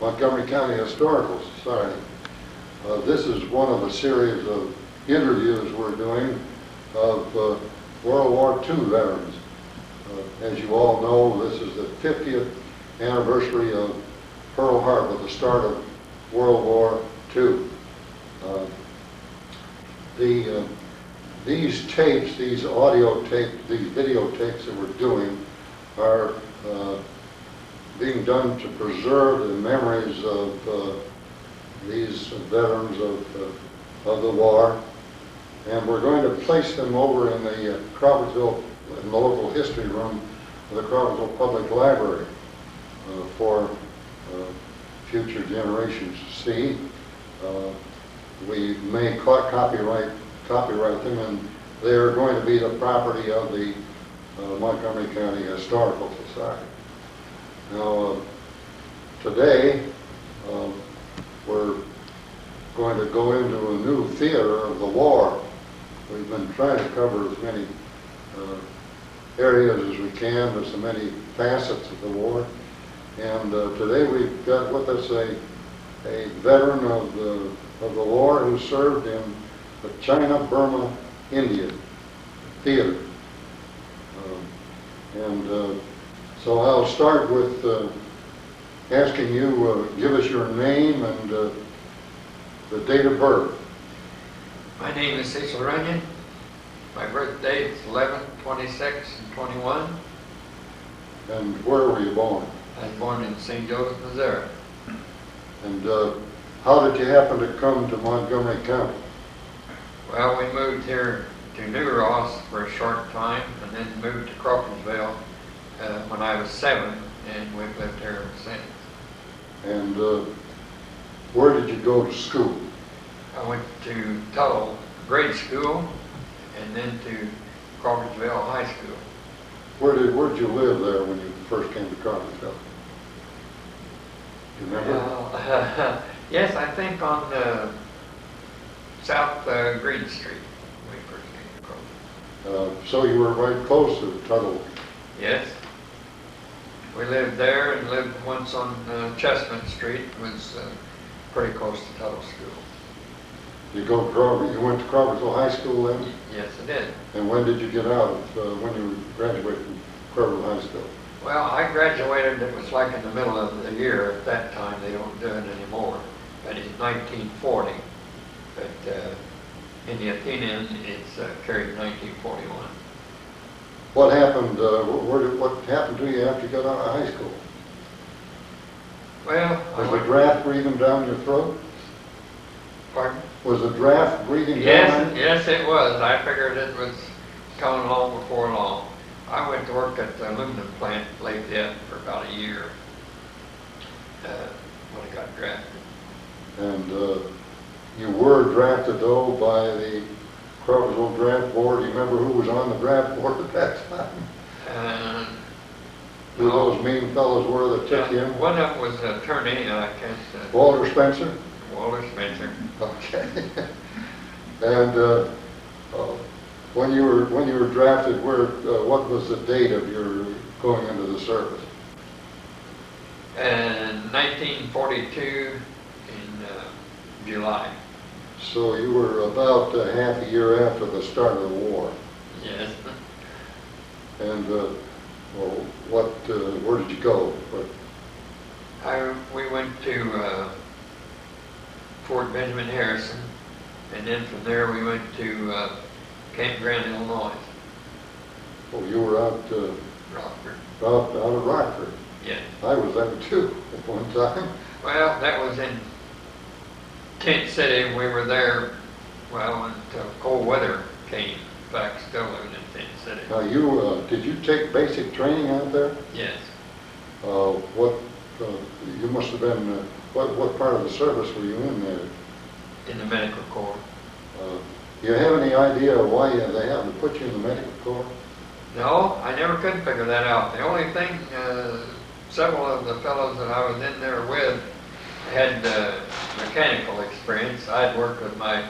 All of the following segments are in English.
Montgomery County Historical Society. This is one of a series of interviews we're doing of World War II veterans. As you all know, this is the 50th anniversary of Pearl Harbor, the start of World War II. These tapes, these audio tapes, these videotapes that we're doing are being done to preserve the memories of these veterans of the war, and we're going to place them over in the Crawfordsville, in the local history room of the Crawfordsville Public Library for future generations to see. We may copyright them, and they are going to be the property of the Montgomery County Historical Society. Now, today we're going to go into a new theater of the war. We've been trying to cover as many areas as we can. There's so many facets of the war, and today we've got with us a veteran of the war who served in the China-Burma-India theater. So I'll start with asking you, give us your name and the date of birth. My name is Cecil Runyon. My birth date is 11/26/21. And where were you born? I was born in St. Joseph, Missouri. And how did you happen to come to Montgomery County? Well, we moved here to New Ross for a short time, and then moved to Crawfordsville when I was 7, and we've lived here ever since. And where did you go to school? I went to Tuttle grade school, and then to Crawfordsville High School. Where did you live there when you first came to Crawfordsville? Do you remember? Well, yes, I think on South Green Street when we first came to Crawfordsville. So you were right close to Tuttle. Yes. We lived there and lived once on Chestnut Street. It was pretty close to Tuttle School. You went to Crawfordsville High School then? Yes, I did. And when did you get out of, when you graduated from Crawfordsville High School? Well, I graduated, it was like in the middle of the year at that time. They don't do it anymore. But in 1940. But in the Athenaeum, it's carried 1941. What happened, what happened to you after you got out of high school? Well, Was the draft breathing down your throat? Pardon? Was the draft breathing down? Yes, it was. I figured it was coming along before long. I went to work at the aluminum plant late yet for about a year when I got drafted. And you were drafted though by the Crawfordsville Draft Board. Do you remember who was on the draft board at that time? Who those mean fellows were that took you in? One of them was an attorney, and I can't... Walter Spencer? Walter Spencer. Okay. And when you were drafted, what was the date of your going into the service? In 1942 in July. So you were about half a year after the start of the war. Yes. And where did you go? We went to Fort Benjamin Harrison, and then from there we went to Camp Grant, Illinois. Oh, you were out Rockford. out of Rockford. Yes. I was there too at one time. Well, that was in Tent City. We were there, well, until cold weather came. In fact, still living in Tent City. Now did you take basic training out there? Yes. You must have been, what part of the service were you in there? In the medical corps. Do you have any idea why they happened to put you in the medical corps? No, I never could figure that out. The only thing, several of the fellows that I was in there with had mechanical experience. I'd worked with my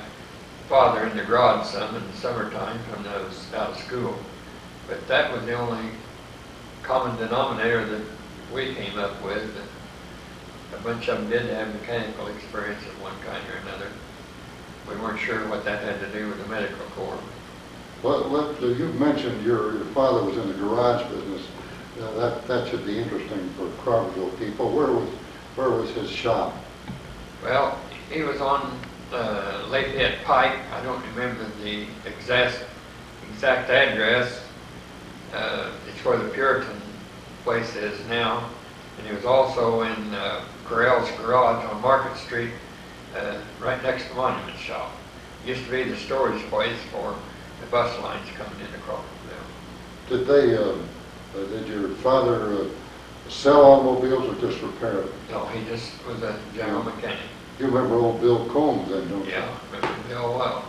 father in the garage some in the summertime when I was out of school. But that was the only common denominator that we came up with. a bunch of them did have mechanical experience of one kind or another. We weren't sure what that had to do with the medical corps. Well, you've mentioned your father was in the garage business. That should be interesting for Crawfordville people. Where was his shop? Well, he was on Lafayette Pike. I don't remember the exact address. It's where the Puritan place is now. And he was also in Correll's Garage on Market Street, right next to the Monument Shop. Used to be the storage place for the bus lines coming into Crawfordville. Did your father sell automobiles or just repair them? No, he just was a general mechanic. You remember old Bill Combs then, don't you? Yeah, I remember Bill well.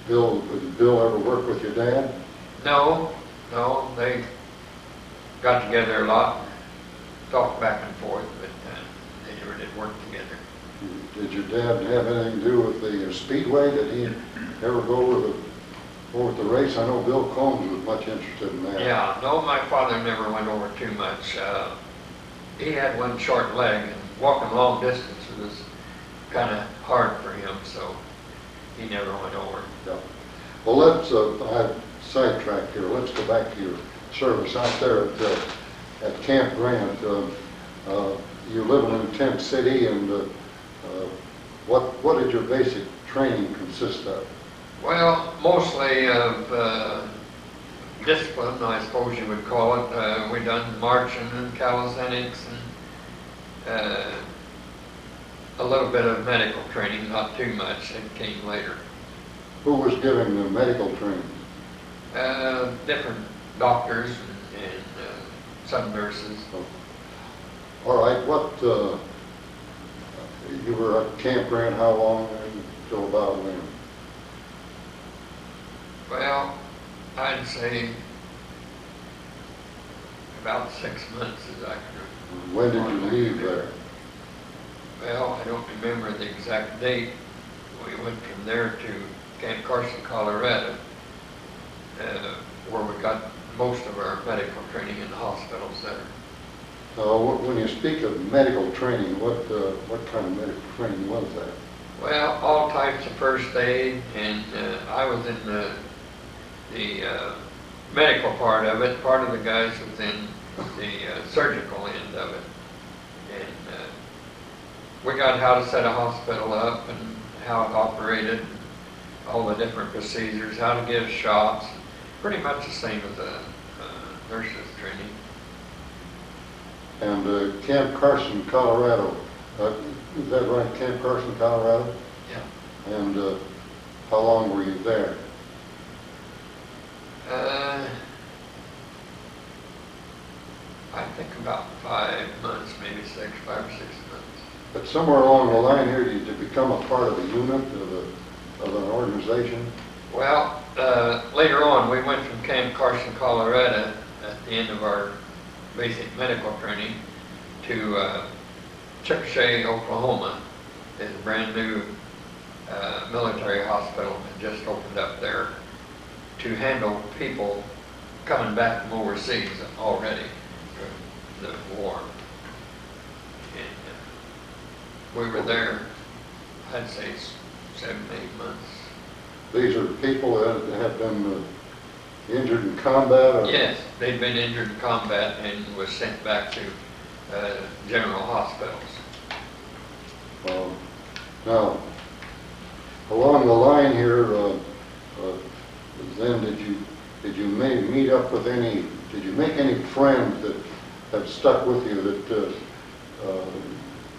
Did Bill ever work with your dad? No, they got together a lot, talked back and forth, but they never did work together. Did your dad have anything to do with the speedway? Did he ever go over the race? I know Bill Combs was much interested in that. Yeah, no, my father never went over too much. He had one short leg, and walking long distance was kind of hard for him, so he never went over. Yeah. Well, let's, I've sidetracked here. Let's go back to your service out there at Camp Grant. You're living in Tent City, and what did your basic training consist of? Well, mostly of discipline, I suppose you would call it. We done marching and calisthenics and a little bit of medical training, not too much. It came later. Who was giving the medical training? Different doctors and some nurses. Oh. All right. You were at Camp Grant how long until about when? Well, I'd say about 6 months as I can. When did you leave there? Well, I don't remember the exact date. We went from there to Camp Carson, Colorado, where we got most of our medical training in the hospitals there. When you speak of medical training, what kind of medical training was that? Well, all types of first aid, and I was in the medical part of it. Part of the guys was in the surgical end of it. And we got how to set a hospital up and how it operated, all the different procedures, how to give shots. Pretty much the same as a nurse's training. And Camp Carson, Colorado, is that right, Camp Carson, Colorado? Yeah. And how long were you there? I think about 5 months, maybe 5 or 6 months. But somewhere along the line here, did you become a part of a unit, of an organization? Well, later on, we went from Camp Carson, Colorado, at the end of our basic medical training, to Chiang-Kai-Shek, Oklahoma. There's a brand new military hospital that just opened up there to handle people coming back from overseas already from the war. And we were there, I'd say 7, 8 months. These are people that have been injured in combat? Or? Yes, they'd been injured in combat and was sent back to general hospitals. Now, along the line here, then did you meet up with did you make any friends that have stuck with you, that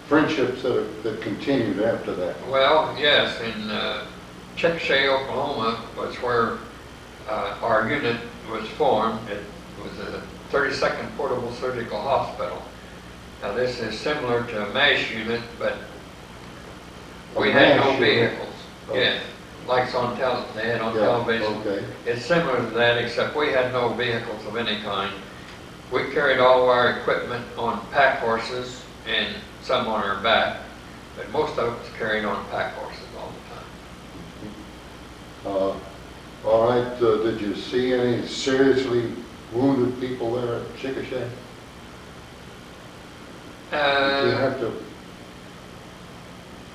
friendships that continued after that? Well, yes, in Chiang-Kai-Shek, Oklahoma was where our unit was formed. It was a 32nd Portable Surgical Hospital. Now this is similar to a MASH unit, but we had no vehicles. Oh. Yes, like they had on television. Okay. It's similar to that, except we had no vehicles of any kind. We carried all of our equipment on pack horses and some on our back, but most of it was carried on pack horses all the time. All right, did you see any seriously wounded people there at Chiang-Kai-Shek? Did you have to?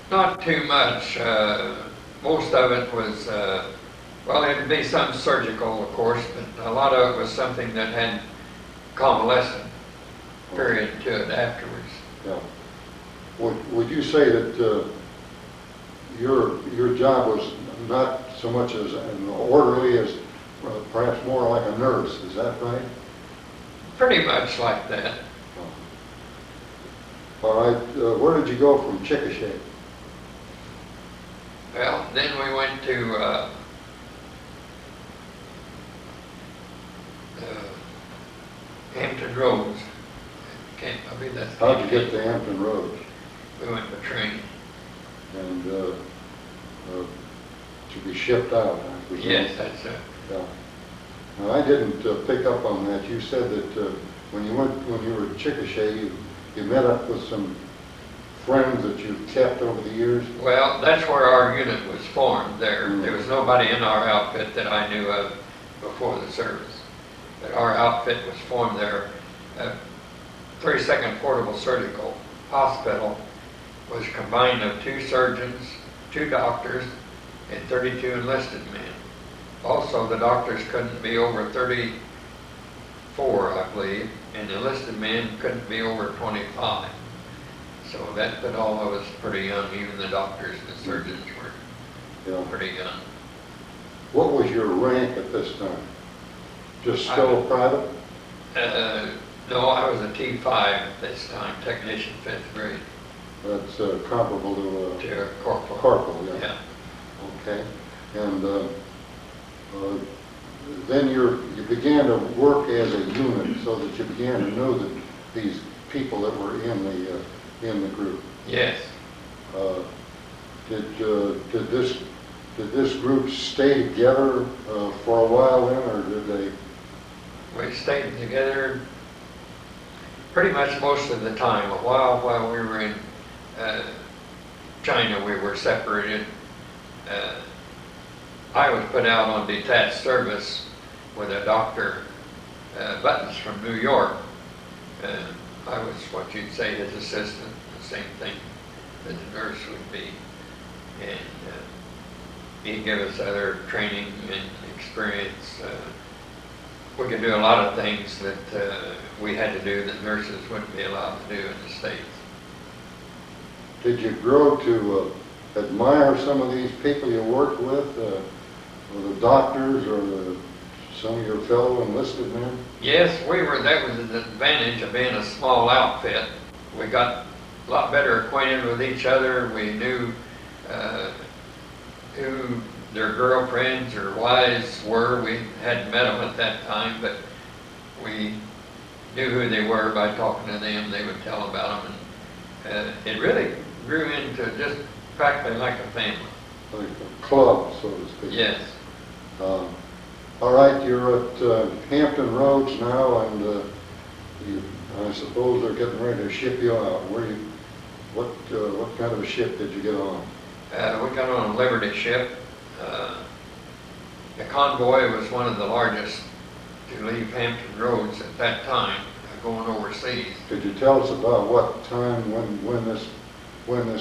Not too much. Most of it was, well, it'd be some surgical, of course, but a lot of it was something that had convalescent period to it afterwards. Yeah. Would you say that your job was not so much as an orderly as perhaps more like a nurse? Is that right? Pretty much like that. All right. Where did you go from Chiang-Kai-Shek? Well, then we went to Hampton Roads. I believe that's. How'd you get to Hampton Roads? We went by train. And to be shipped out, I presume? Yes, that's it. Yeah. Now, I didn't pick up on that. You said that when you were at Chiang-Kai-Shek, you met up with some friends that you kept over the years? Well, that's where our unit was formed there. There was nobody in our outfit that I knew of before the service. But our outfit was formed there. 32nd Portable Surgical Hospital was combined of 2 surgeons, 2 doctors, and 32 enlisted men. Also, the doctors couldn't be over 34, I believe, and the enlisted men couldn't be over 25. So that put all of us pretty young. Even the doctors and the surgeons were pretty young. What was your rank at this time? Just still private? No, I was a T5 at this time, technician, 5th grade. That's comparable to a corporal. Corporal, yeah. Yeah. Okay. And then you began to work as a unit, so that you began to know that these people that were in the group. Yes. Did this group stay together for a while then, or did they? We stayed together pretty much most of the time. A while we were in China, we were separated. I was put out on detached service with a Dr. Buttons from New York. I was what you'd say his assistant, the same thing that the nurse would be. And he'd give us other training and experience. We could do a lot of things that we had to do that nurses wouldn't be allowed to do in the States. Did you grow to admire some of these people you worked with, or the doctors, or some of your fellow enlisted men? Yes, that was the advantage of being a small outfit. We got a lot better acquainted with each other. We knew who their girlfriends or wives were. We hadn't met them at that time, but we knew who they were by talking to them. They would tell about them. And it really grew into just practically like a family. Like a club, so to speak. Yes. All right, you're at Hampton Roads now, and I suppose they're getting ready to ship you out. What kind of a ship did you get on? We got on a Liberty ship. The convoy was one of the largest to leave Hampton Roads at that time, going overseas. Could you tell us about what time, when this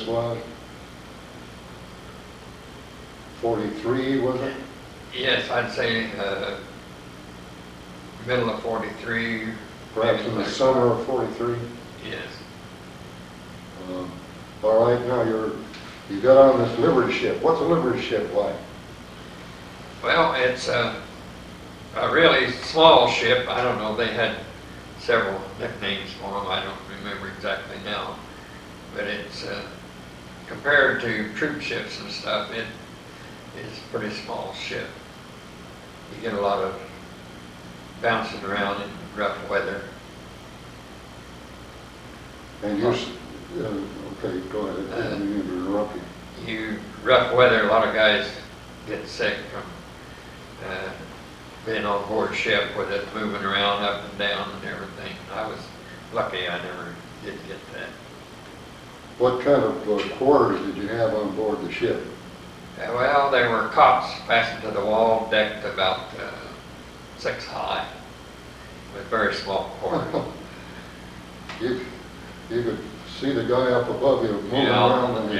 was? 43, was it? Yes, I'd say middle of 43. Perhaps in the summer of 43? Yes. All right, now you got on this Liberty ship. What's a Liberty ship like? Well, it's a really small ship. I don't know, they had several nicknames for them. I don't remember exactly now. But it's, compared to troop ships and stuff, it is a pretty small ship. You get a lot of bouncing around in rough weather. And you're, okay, go ahead. I didn't mean to interrupt you. Rough weather, a lot of guys get sick from being on board ship with it moving around up and down and everything. I was lucky I never did get that. What kind of quarters did you have on board the ship? Well, they were cots fastened to the wall, decked about 6 high, with very small quarters. you could see the guy up above you moving around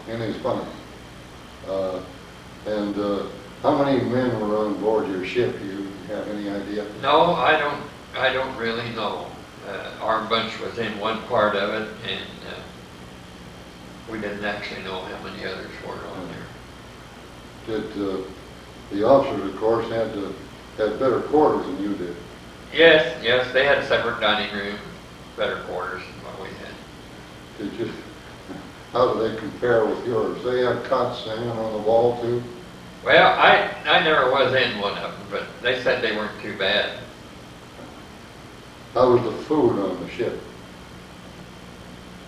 in his funnel. And how many men were on board your ship? Do you have any idea? No, I don't really know. Our bunch was in one part of it, and we didn't actually know how many others were on there. Did the officers, of course, had better quarters than you did? Yes, they had separate dining room, better quarters than what we had. Did you? How do they compare with yours? They had cots hanging on the wall too? Well, I never was in one of them, but they said they weren't too bad. How was the food on the ship?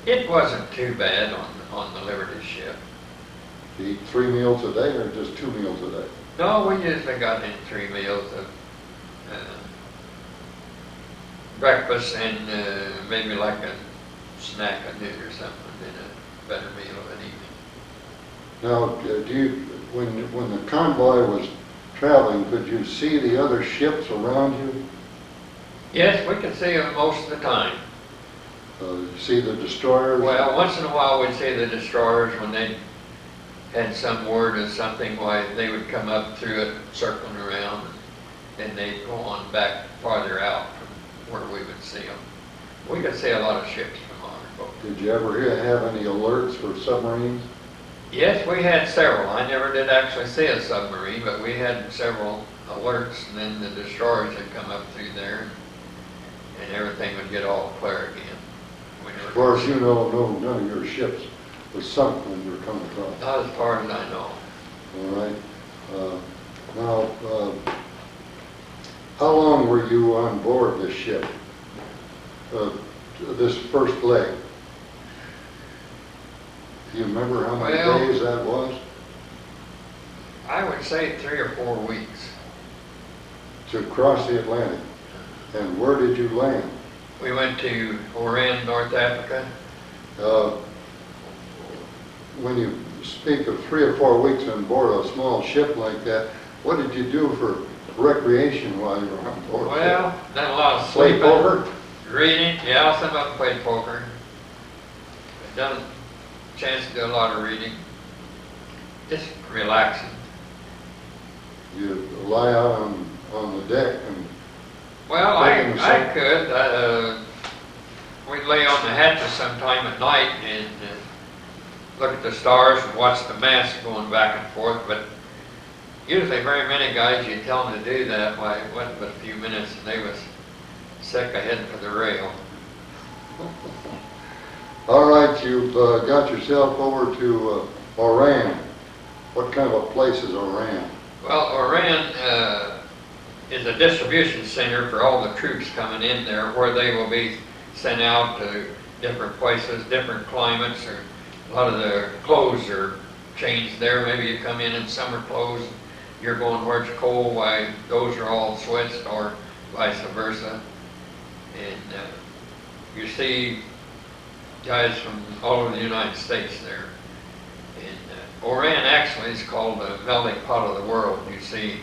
It wasn't too bad on the Liberty ship. Did you eat 3 meals a day or just 2 meals a day? No, we usually got in 3 meals of breakfast and maybe like a snack at noon or something, and a better meal at evening. Now, do you, when the convoy was traveling, could you see the other ships around you? Yes, we could see them most of the time. You see the destroyers? Well, once in a while we'd see the destroyers when they had some word or something, why they would come up through it, circling around, and they'd go on back farther out from where we would see them. We could see a lot of ships from our boat. Did you ever have any alerts for submarines? Yes, we had several. I never did actually see a submarine, but we had several alerts, and then the destroyers would come up through there, and everything would get all clear again. As far as you know, none of your ships was sunk when you were coming across? Not as far as I know. All right. Now, how long were you on board this ship? This first leg? Do you remember how many days that was? I would say 3 or 4 weeks. To cross the Atlantic. And where did you land? We went to Oran, North Africa. When you speak of 3 or 4 weeks on board a small ship like that, what did you do for recreation while you were on board? Well, done a lot of Play sleeping, poker? reading. Yeah, some of them played poker. Done a chance to do a lot of reading. Just relaxing. You lie out on the deck and... Well, I could. We'd lay on the hatches sometime at night and look at the stars and watch the masts going back and forth, but usually very many guys, you tell them to do that, why it wasn't but a few minutes and they was sick of heading for the rail. All right, you've got yourself over to Oran. What kind of a place is Oran? Well, Oran is a distribution center for all the troops coming in there, where they will be sent out to different places, different climates, or a lot of the clothes are changed there. Maybe you come in summer clothes, you're going where it's cold, why those are all switched, or vice versa. And you see guys from all over the United States there. And Oran actually is called the melting pot of the world. You see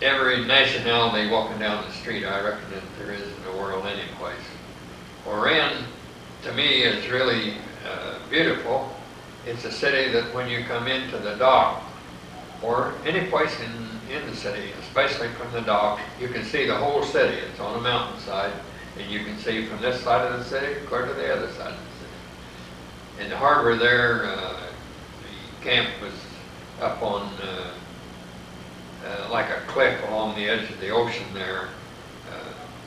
every nationality walking down the street, I reckon, that there is in the world any place. Oran, to me, is really beautiful. It's a city that when you come into the dock, or any place in the city, especially from the dock, you can see the whole city. It's on a mountainside, and you can see from this side of the city clear to the other side of the city. In the harbor there, the camp was up on like a cliff along the edge of the ocean there.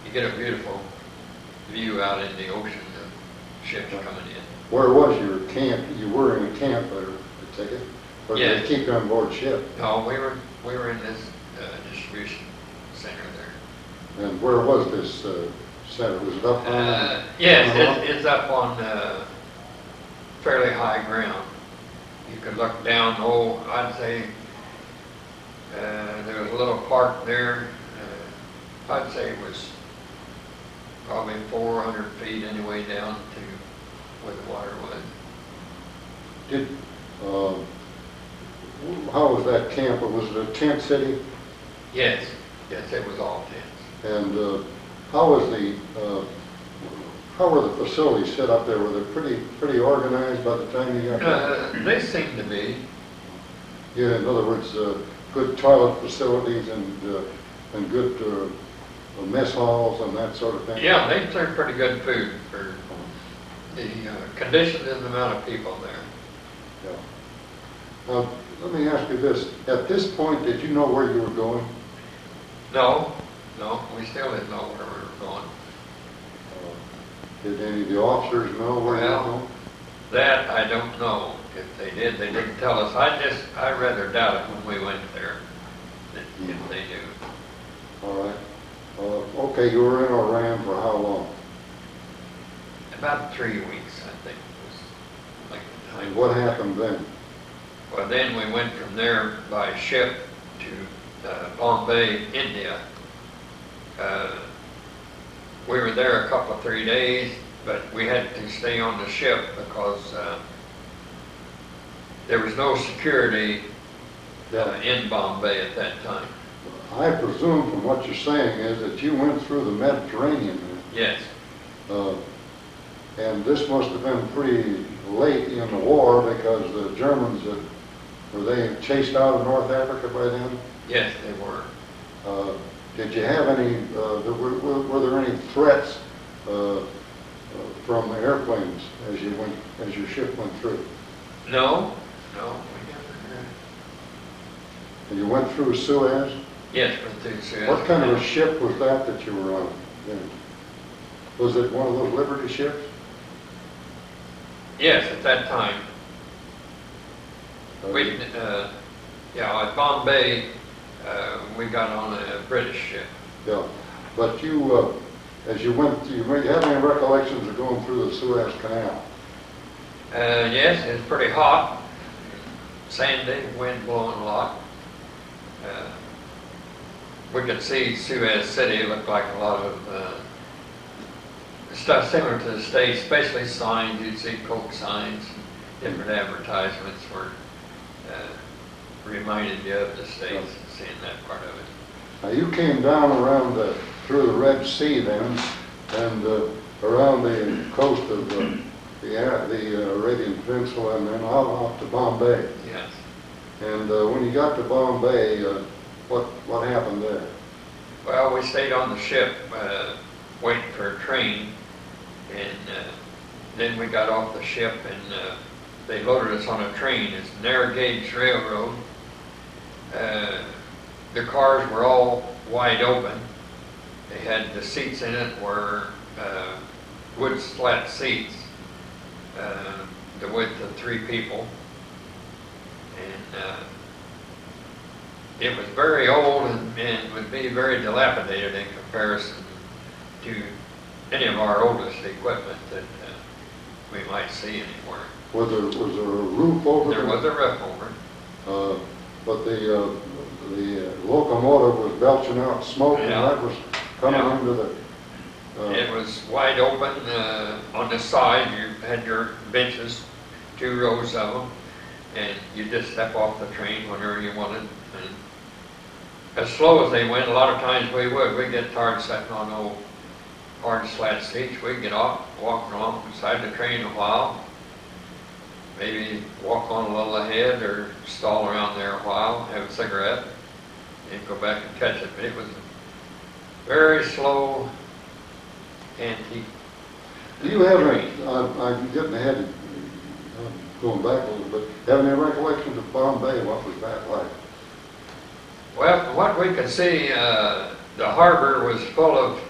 You get a beautiful view out in the ocean of ships coming in. Where was your camp? You were in a camp there, I take it? Or did they keep you on board ship? No, we were in this distribution center there. And where was this center? Was it up on? Yes, it's up on fairly high ground. You could look down, I'd say there was a little park there. I'd say it was probably 400 feet anyway down to where the water was. How was that camp? Was it a tent city? Yes, it was all tents. And how was the how were the facilities set up there? Were they pretty organized by the time you got there? They seem to be. Yeah, in other words, good toilet facilities and good mess halls and that sort of thing? Yeah, they serve pretty good food for the conditions and the amount of people there. Yeah. Now, let me ask you this. At this point, did you know where you were going? No, we still didn't know where we were going. Did any of the officers know where you were Well, going? that I don't know. If they did, they didn't tell us. I rather doubt it when we went there, that if they knew. All right. Okay, you were in Iran for how long? About 3 weeks, I think, was like the time. And what happened then? Well, then we went from there by ship to Bombay, India. We were there a couple of 3 days, but we had to stay on the ship because there was no security in Bombay at that time. I presume from what you're saying is that you went through the Mediterranean. Yes. And this must have been pretty late in the war because the Germans, were they chased out of North Africa by then? Yes, they were. Did you have any, were there any threats from the airplanes as your ship went through? No, we never. And you went through Suez? Yes, went through Suez. What kind of a ship was that you were on then? Was it one of those Liberty ships? Yes, at that time. At Bombay, we got on a British ship. Yeah, but you, as you went, you have any recollections of going through the Suez Canal? Yes, it was pretty hot, sandy, wind blowing a lot. We could see Suez City. It looked like a lot of stuff similar to the States, especially signs. You'd see Coke signs, different advertisements were reminded you of the States, seeing that part of it. Now you came down around through the Red Sea then, and around the coast of the Arabian Peninsula, and then off to Bombay. Yes. And when you got to Bombay, what happened there? Well, we stayed on the ship waiting for a train, and then we got off the ship and they loaded us on a train. It's a narrow gauge railroad. The cars were all wide open. They had the seats in it were wood slat seats, the width of 3 people. And it was very old and would be very dilapidated in comparison to any of our oldest equipment that we might see anywhere. Was there a roof over it? There was a roof over it. But the locomotive was belching out smoke, and that was coming into the... It was wide open on the side. You had your benches, 2 rows of them, and you just step off the train whenever you wanted. And as slow as they went, a lot of times we'd get tired sitting on old hard slat seats. We'd get off, walk along beside the train a while, maybe walk on a little ahead or stall around there a while, have a cigarette, and go back and catch it. But it was very slow, antique. Do you have I'm getting ahead, going back a little bit, have any recollections of Bombay? What was that like? Well, from what we could see, the harbor was full of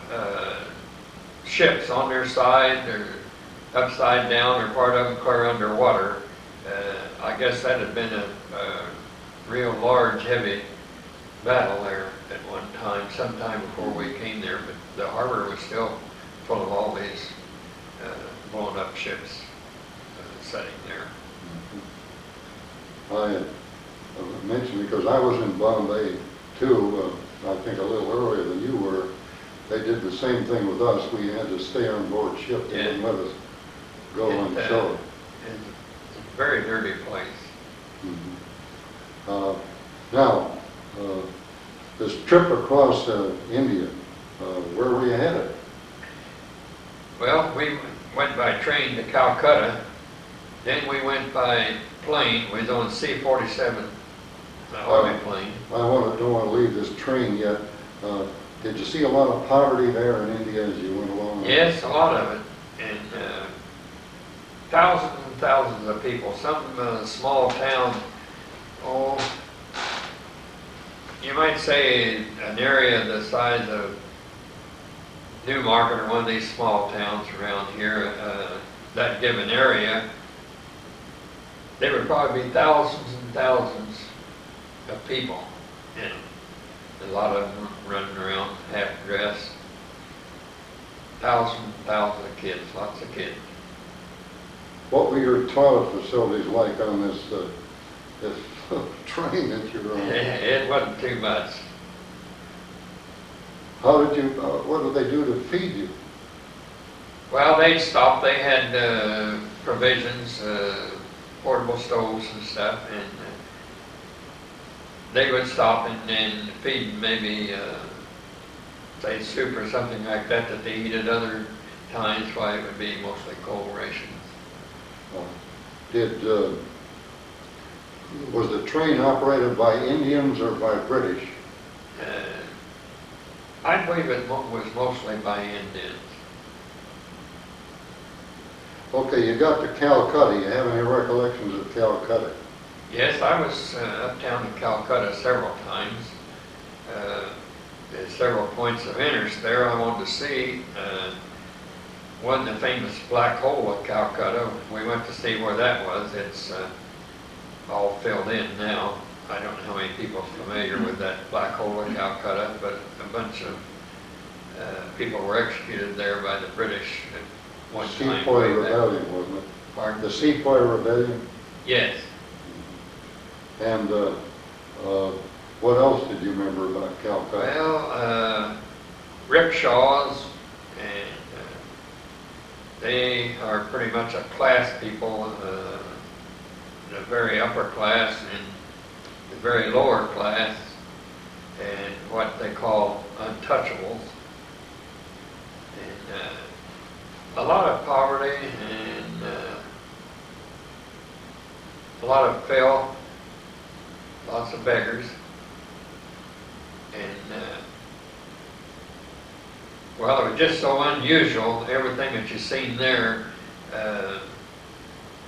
ships on their side, or upside down, or part of them clear underwater. I guess that had been a real large, heavy battle there at one time, sometime before we came there, but the harbor was still full of all these blown up ships sitting there. I mentioned, because I was in Bombay too, I think a little earlier than you were. They did the same thing with us. We had to stay on board ship. They wouldn't let us go on shore. It's a very dirty place. Now, this trip across India, where were you headed? Well, we went by train to Calcutta, then we went by plane. We was on C-47 Army plane. Don't want to leave this train yet. Did you see a lot of poverty there in India as you went along? Yes, a lot of it, and thousands and thousands of people. Some small town, oh, you might say an area the size of Newmarket or one of these small towns around here, that given area, there would probably be thousands and thousands of people in it. A lot of them running around half dressed. Thousands and thousands of kids, lots of kids. What were your toilet facilities like on this train that you're on? It wasn't too much. How did you, what did they do to feed you? Well, they'd stop. They had provisions, portable stoves and stuff, and they would stop and feed maybe, say, soup or something like that that they eat at other times, why it would be mostly cold rations. Was the train operated by Indians or by British? I believe it was mostly by Indians. Okay, you got to Calcutta. You have any recollections of Calcutta? Yes, I was uptown in Calcutta several times. There's several points of interest there I wanted to see. One, the famous black hole at Calcutta. We went to see where that was. It's all filled in now. I don't know how many people are familiar with that black hole at Calcutta, but a bunch of people were executed there by the British at one time. Sepoy Rebellion, wasn't it? Pardon? The Sepoy Rebellion? Yes. And what else did you remember about Calcutta? Well, rickshaws, and they are pretty much a class people, the very upper class and the very lower class, and what they call untouchables. And a lot of poverty and a lot of filth, lots of beggars, and well, it was just so unusual, everything that you've seen there,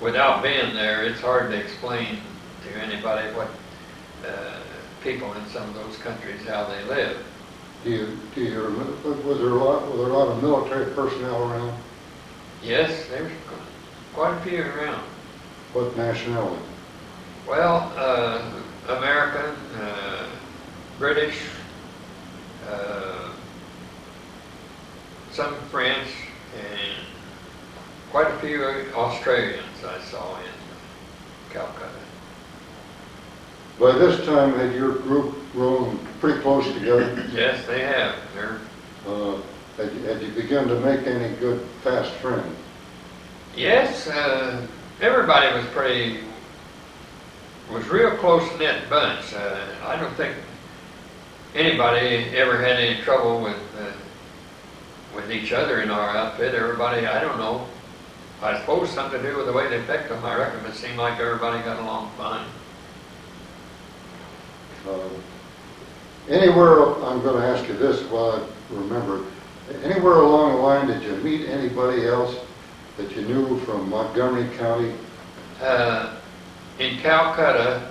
without being there, it's hard to explain to anybody what people in some of those countries, how they live. Do you remember, was there a lot of military personnel around? Yes, there's quite a few around. What nationality? Well, American, British, some French, and quite a few Australians I saw in Calcutta. By this time, had your group grown pretty close together? Yes, they have. They're Had you begun to make any good fast friends? Yes, everybody was real close-knit bunch. I don't think anybody ever had any trouble with each other in our outfit. Everybody, I don't know, I suppose something to do with the way they picked them. I reckon it seemed like everybody got along fine. Anywhere, I'm going to ask you this while I remember, anywhere along the line did you meet anybody else that you knew from Montgomery County? In Calcutta,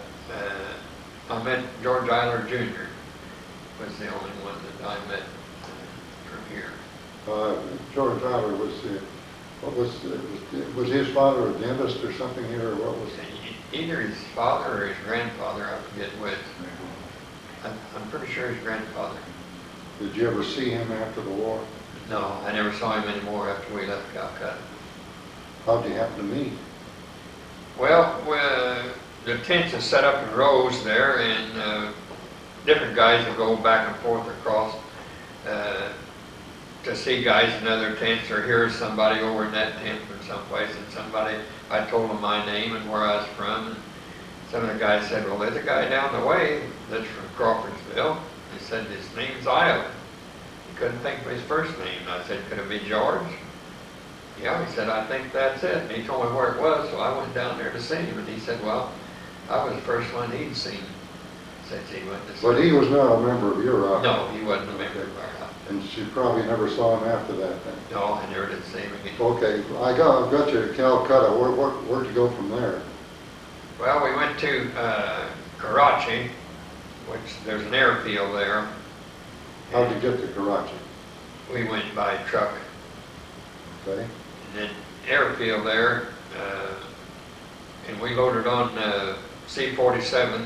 I met George Eiler Jr. was the only one that I met from here. George Eiler was his father a dentist or something here, or what was it? Either his father or his grandfather, I forget which. I'm pretty sure his grandfather. Did you ever see him after the war? No, I never saw him anymore after we left Calcutta. How did you happen to meet? Well, the tents are set up in rows there, and different guys will go back and forth across to see guys in other tents, or hear somebody over in that tent from someplace, and somebody, I told them my name and where I was from, and some of the guys said, well, there's a guy down the way that's from Crawfordsville. He said, his name's Eiler. He couldn't think of his first name. I said, could it be George? Yeah, he said, I think that's it. And he told me where it was, so I went down there to see him. And he said, well, I was the first one he'd seen since he went to see But he him. was not a member of your outfit. No, he wasn't a member of our outfit. And she probably never saw him after that then. No, I never did see him again. Okay, I've got you to Calcutta. Where'd you go from there? Well, we went to Karachi, which there's an airfield there. How'd you get to Karachi? We went by truck. Okay. And then airfield there, and we loaded on C-47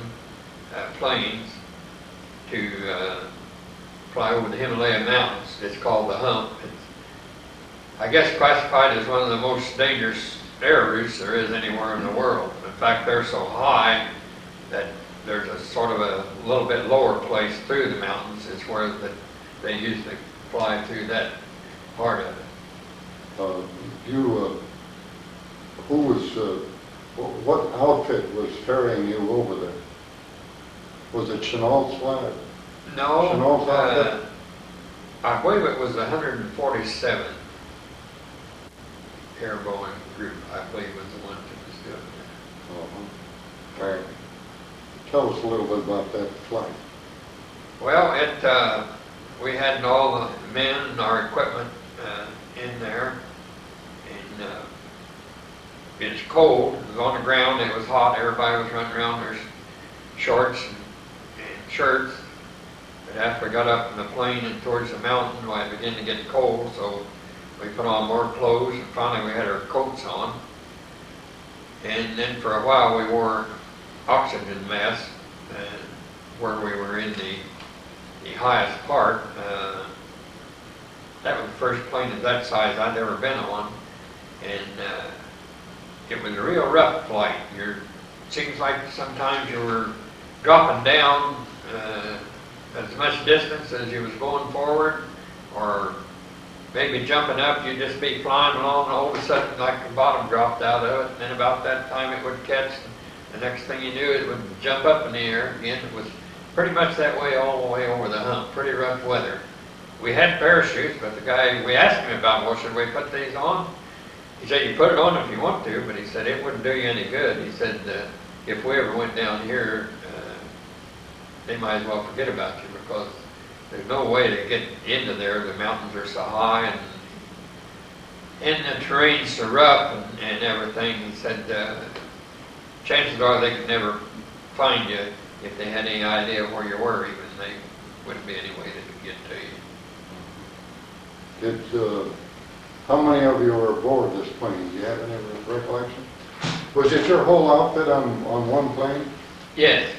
planes to fly over the Himalaya Mountains. It's called the Hump. It's, I guess, classified as one of the most dangerous air routes there is anywhere in the world. In fact, they're so high that there's a sort of a little bit lower place through the mountains. It's where they usually fly through that part of it. What outfit was ferrying you over there? Was it Chenault's flag? No, Chenault's outfit? I believe it was the 147 Airborne Group, I believe was the one that was doing that. All right. Tell us a little bit about that flight. Well, we had all the men and our equipment in there, and it was cold. It was on the ground. It was hot. Everybody was running around in their shorts and shirts. But after we got up in the plane and towards the mountain, well, it began to get cold, so we put on more clothes, and finally we had our coats on. And then for a while we wore oxygen masks where we were in the highest part. That was the first plane of that size I'd ever been on, and it was a real rough flight. It seems like sometimes you were dropping down as much distance as you was going forward, or maybe jumping up. You'd just be flying along, and all of a sudden, like the bottom dropped out of it, and then about that time it would catch. The next thing you knew, it would jump up in the air again. It was pretty much that way all the way over the hump. Pretty rough weather. We had parachutes, but the guy, we asked him about, well, should we put these on? He said, you put it on if you want to, but he said, it wouldn't do you any good. He said, if we ever went down here, they might as well forget about you, because there's no way to get into there. The mountains are so high, and the terrain's so rough and everything. He said, chances are they could never find you if they had any idea where you were. Even they wouldn't be any way they could get to you. How many of you were aboard this plane? Do you have any recollection? Was it your whole outfit on one plane? Yes,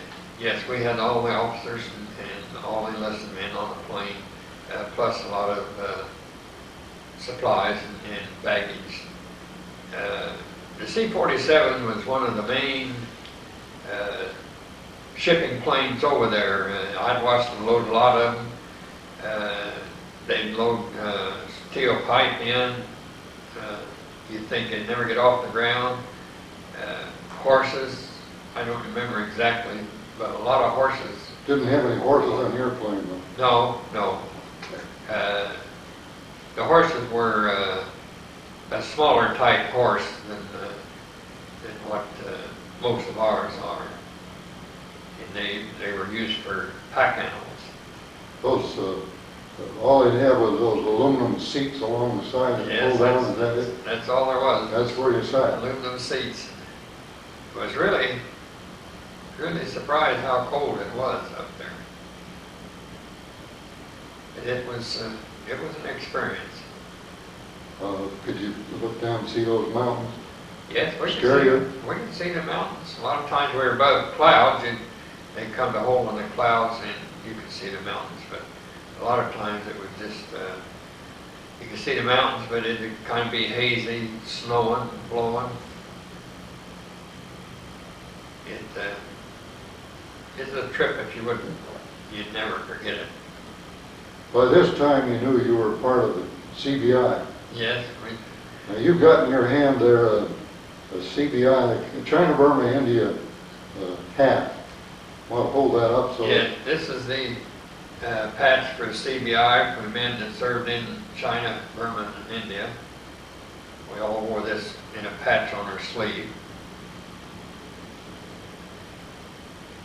we had all the officers and all the enlisted men on the plane, plus a lot of supplies and baggage. The C-47 was one of the main shipping planes over there. I'd watched them load a lot of them. They'd load steel pipe in. You'd think they'd never get off the ground. Horses, I don't remember exactly, but a lot of horses. Didn't have any horses on your plane, though? No. The horses were a smaller type horse than what most of ours are. And they were used for pack animals. Those, all they'd have was those aluminum seats along the side that pulled down, is that it? That's all there was. That's where you sat? Aluminum seats. It was really surprised how cold it was up there. It was an experience. Could you look down and see those mountains? Yes, we Scare could see the mountains. A lot of times we were above clouds, and they come to hole in the clouds, and you could see the mountains. But a lot of times it was just you could see the mountains, but it'd kind of be hazy, snowing, blowing. It's a trip that you'd never forget it. By this time you knew you were part of the CBI. Yes. Now you've got in your hand there a CBI, the China-Burma-India hat. Want to hold that up? Yes, this is the patch for CBI for the men that served in China, Burma, and India. We all wore this in a patch on our sleeve.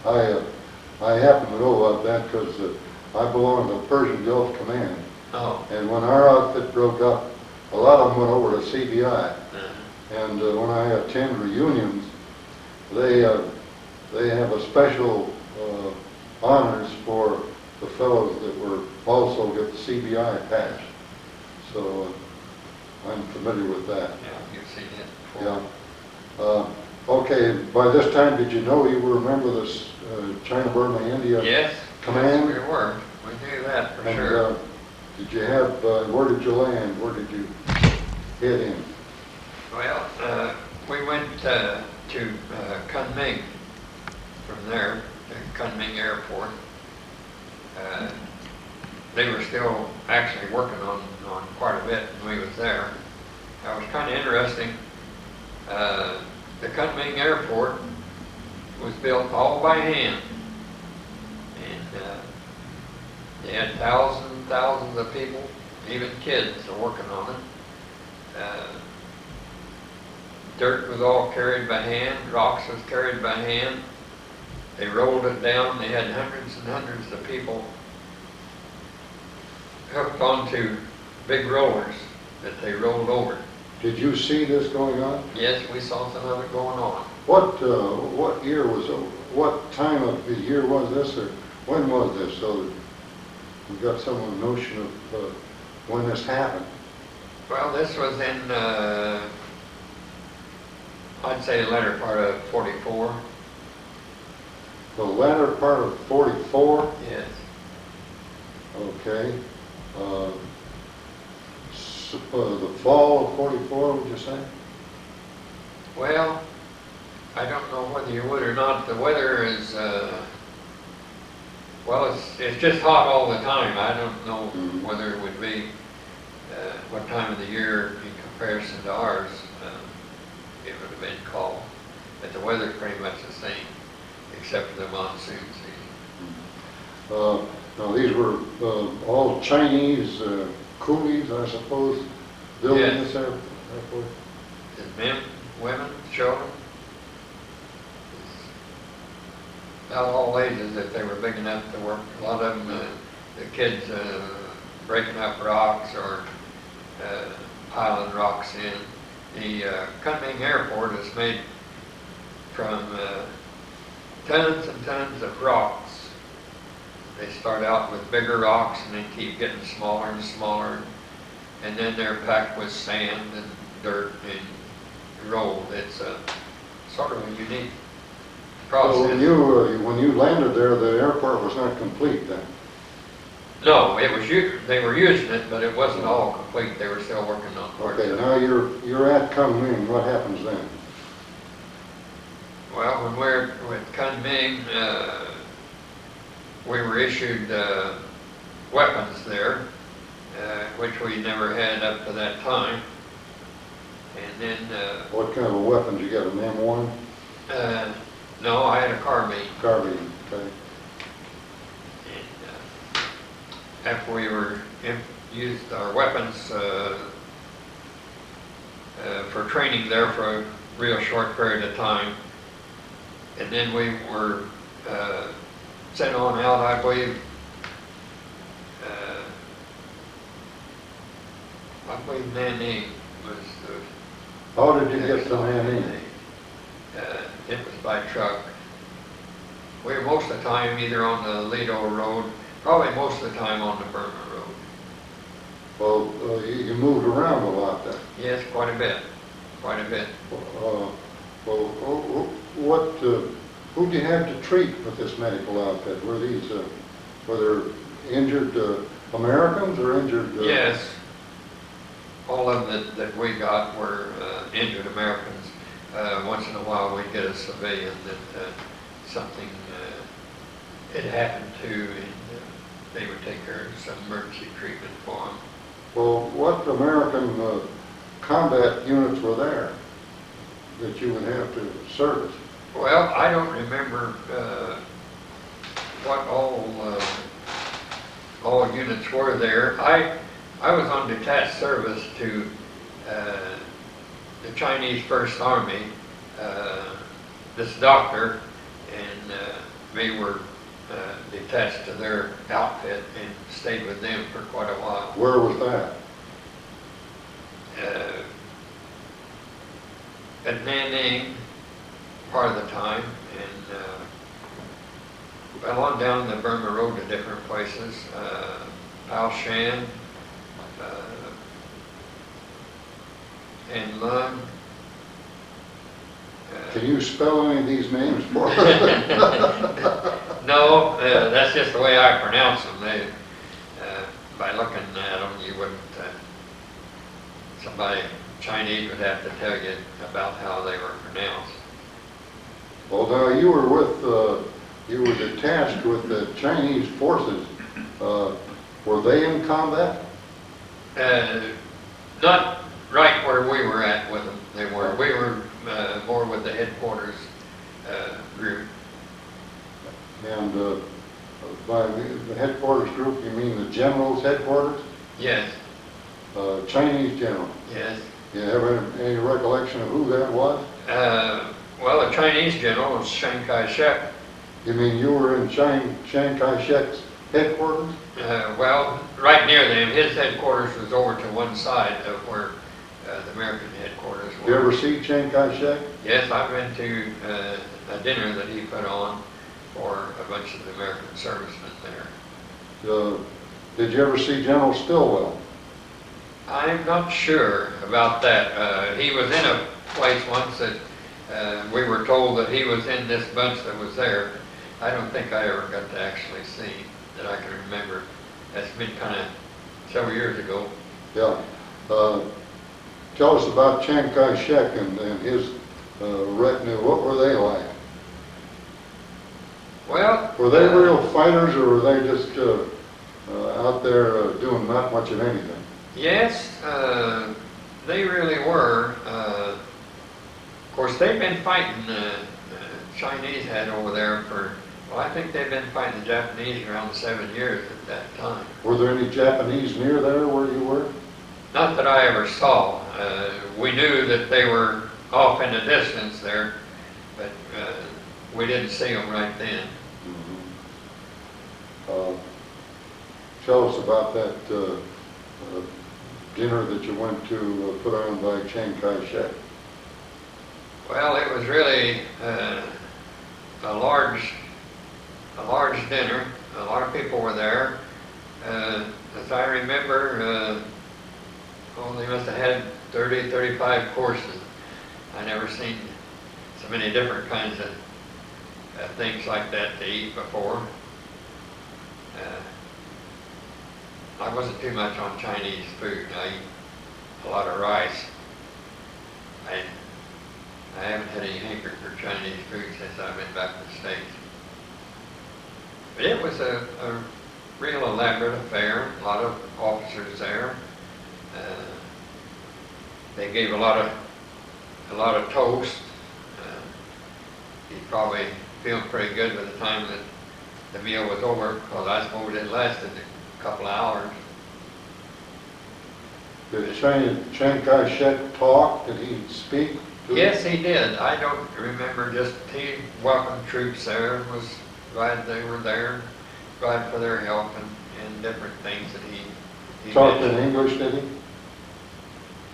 I happen to know about that because I belong to the Persian Gulf Command. Oh. And when our outfit broke up, a lot of them went over to CBI. Uh-huh. And when I attend reunions, they have a special honors for the fellows that were also get the CBI patch. So I'm familiar with that. Yeah, you've seen it before. Yeah. Okay, by this time, did you know you were a member of this China-Burma-India Yes, command? yes, we were. We knew that for And, sure. did you have, where did you land? Where did you head in? Well, we went to Kunming from there, to Kunming Airport. They were still actually working on quite a bit when we was there. That was kind of interesting. The Kunming Airport was built all by hand. And they had thousands and thousands of people, even kids, working on it. Dirt was all carried by hand, rocks was carried by hand. They rolled it down. They had hundreds and hundreds of people hooked onto big rollers that they rolled over. Did you see this going on? Yes, we saw some of it going on. What year was it? What time of the year was this, or when was this? So we've got some notion of when this happened. Well, this was in, I'd say the latter part of 44. The latter part of 44? Yes. Okay. The fall of 44, would you say? Well, I don't know whether you would or not. The weather is, well, it's just hot all the time. I don't know whether it would be what time of the year in comparison to ours. It would have been cold. But the weather's pretty much the same, except for the monsoon season. Now these were all Chinese coolies, I suppose, building Yes. this airport? And men, women, children, about all ages if they were big enough to work. A lot of them, the kids breaking up rocks or piling rocks in. The Kunming Airport is made from tons and tons of rocks. They start out with bigger rocks and they keep getting smaller and smaller, and then they're packed with sand and dirt and rolled. It's sort of a unique process. So when you landed there, the airport was not complete then? No, it was they were using it, but it wasn't all complete. They were still working on parts Okay, of it. now you're at Kunming. What happens then? Well, when we're with Kunming, we were issued weapons there, which we never had up to that time. And then... What kind of a weapon? Did you get an M1? No, I had a carbine. Carbine, okay. And after we were used our weapons for training there for a real short period of time, and then we were sent on out, I believe Nanning was the... How did you get to Nanning? It was by truck. We were most of the time either on the Lido Road, probably most of the time on the Burma Road. Well, you moved around a lot then. Yes, quite a bit, quite a bit. Who did you have to treat with this medical outfit? Were there injured Americans or injured? Yes, all of them that we got were injured Americans. Once in a while we'd get a civilian that something had happened to, and they would take care of some emergency treatment for them. Well, what American combat units were there that you would have to service? Well, I don't remember what all units were there. I was on detached service to the Chinese First Army, this doctor and me were detached to their outfit and stayed with them for quite a while. Where was that? At Nanning, part of the time, and well, on down the Burma Road to different places, Pao Shan, and Lung. Can you spell any of these names for us? No, that's just the way I pronounce them. They, by looking at them, you wouldn't, somebody Chinese would have to tell you about how they were pronounced. Well, now you were with, you were detached with the Chinese forces. Were they in combat? Not right where we were at with them. They were. We were more with the headquarters group. And by the headquarters group, you mean the general's headquarters? Yes. Chinese general. Yes. You have any recollection of who that was? Well, the Chinese general was Chiang Kai-Shek. You mean you were in Chiang Kai-Shek's headquarters? Well, right near them. His headquarters was over to one side of where the American headquarters were. Did you ever see Chiang Kai-Shek? Yes, I've been to a dinner that he put on for a bunch of the American servicemen there. Did you ever see General Stilwell? I'm not sure about that. He was in a place once that we were told that he was in this bunch that was there. I don't think I ever got to actually see him, that I can remember. That's been kind of several years ago. Yeah. Tell us about Chiang Kai-Shek and his retinue. What were they like? Well, were they real fighters, or were they just out there doing not much of anything? Yes, they really were. Of course, they've been fighting, Chinese had over there for, well, I think they've been fighting the Japanese around 7 years at that time. Were there any Japanese near there where you were? Not that I ever saw. We knew that they were off in the distance there, but we didn't see them right then. Mm-hmm. Tell us about that dinner that you went to put on by Chiang Kai-Shek. Well, it was really a large dinner. A lot of people were there. As I remember, they must have had 30, 35 courses. I never seen so many different kinds of things like that to eat before. I wasn't too much on Chinese food. I eat a lot of rice. I haven't had any hankering for Chinese food since I've been back in the States. But it was a real elaborate affair. A lot of officers there. They gave a lot of toast. He probably feeling pretty good by the time that the meal was over, because I suppose it lasted a couple of hours. Did Chiang Kai-Shek talk? Did he speak? Yes, he did. I don't remember, just he welcomed troops there and was glad they were there, glad for their help and different things that he talked mentioned. in English, did he?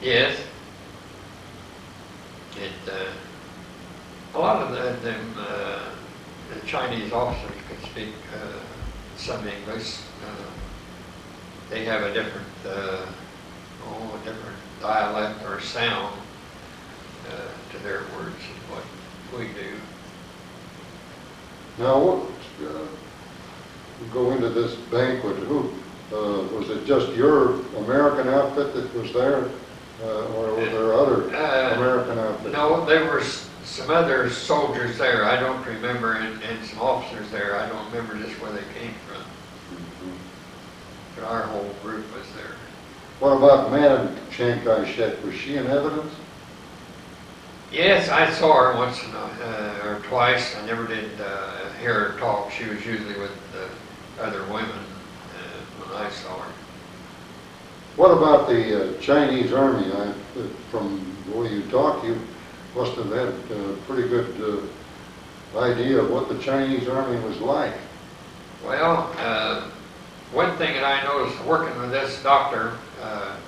Yes. A lot of the Chinese officers could speak some English. They have a different, a different dialect or sound to their words than what we do. Now, go into this banquet. Who was it? Just your American outfit that was there, or were there other American outfits? No, there were some other soldiers there. I don't remember, and some officers there. I don't remember just where they came from. Mm-hmm. But our whole group was there. What about Madam Chiang Kai-Shek? Was she in evidence? Yes, I saw her once or twice. I never did hear her talk. She was usually with other women when I saw her. What about the Chinese Army? From the way you talk, you must have had a pretty good idea of what the Chinese Army was like. Well, one thing that I noticed working with this doctor,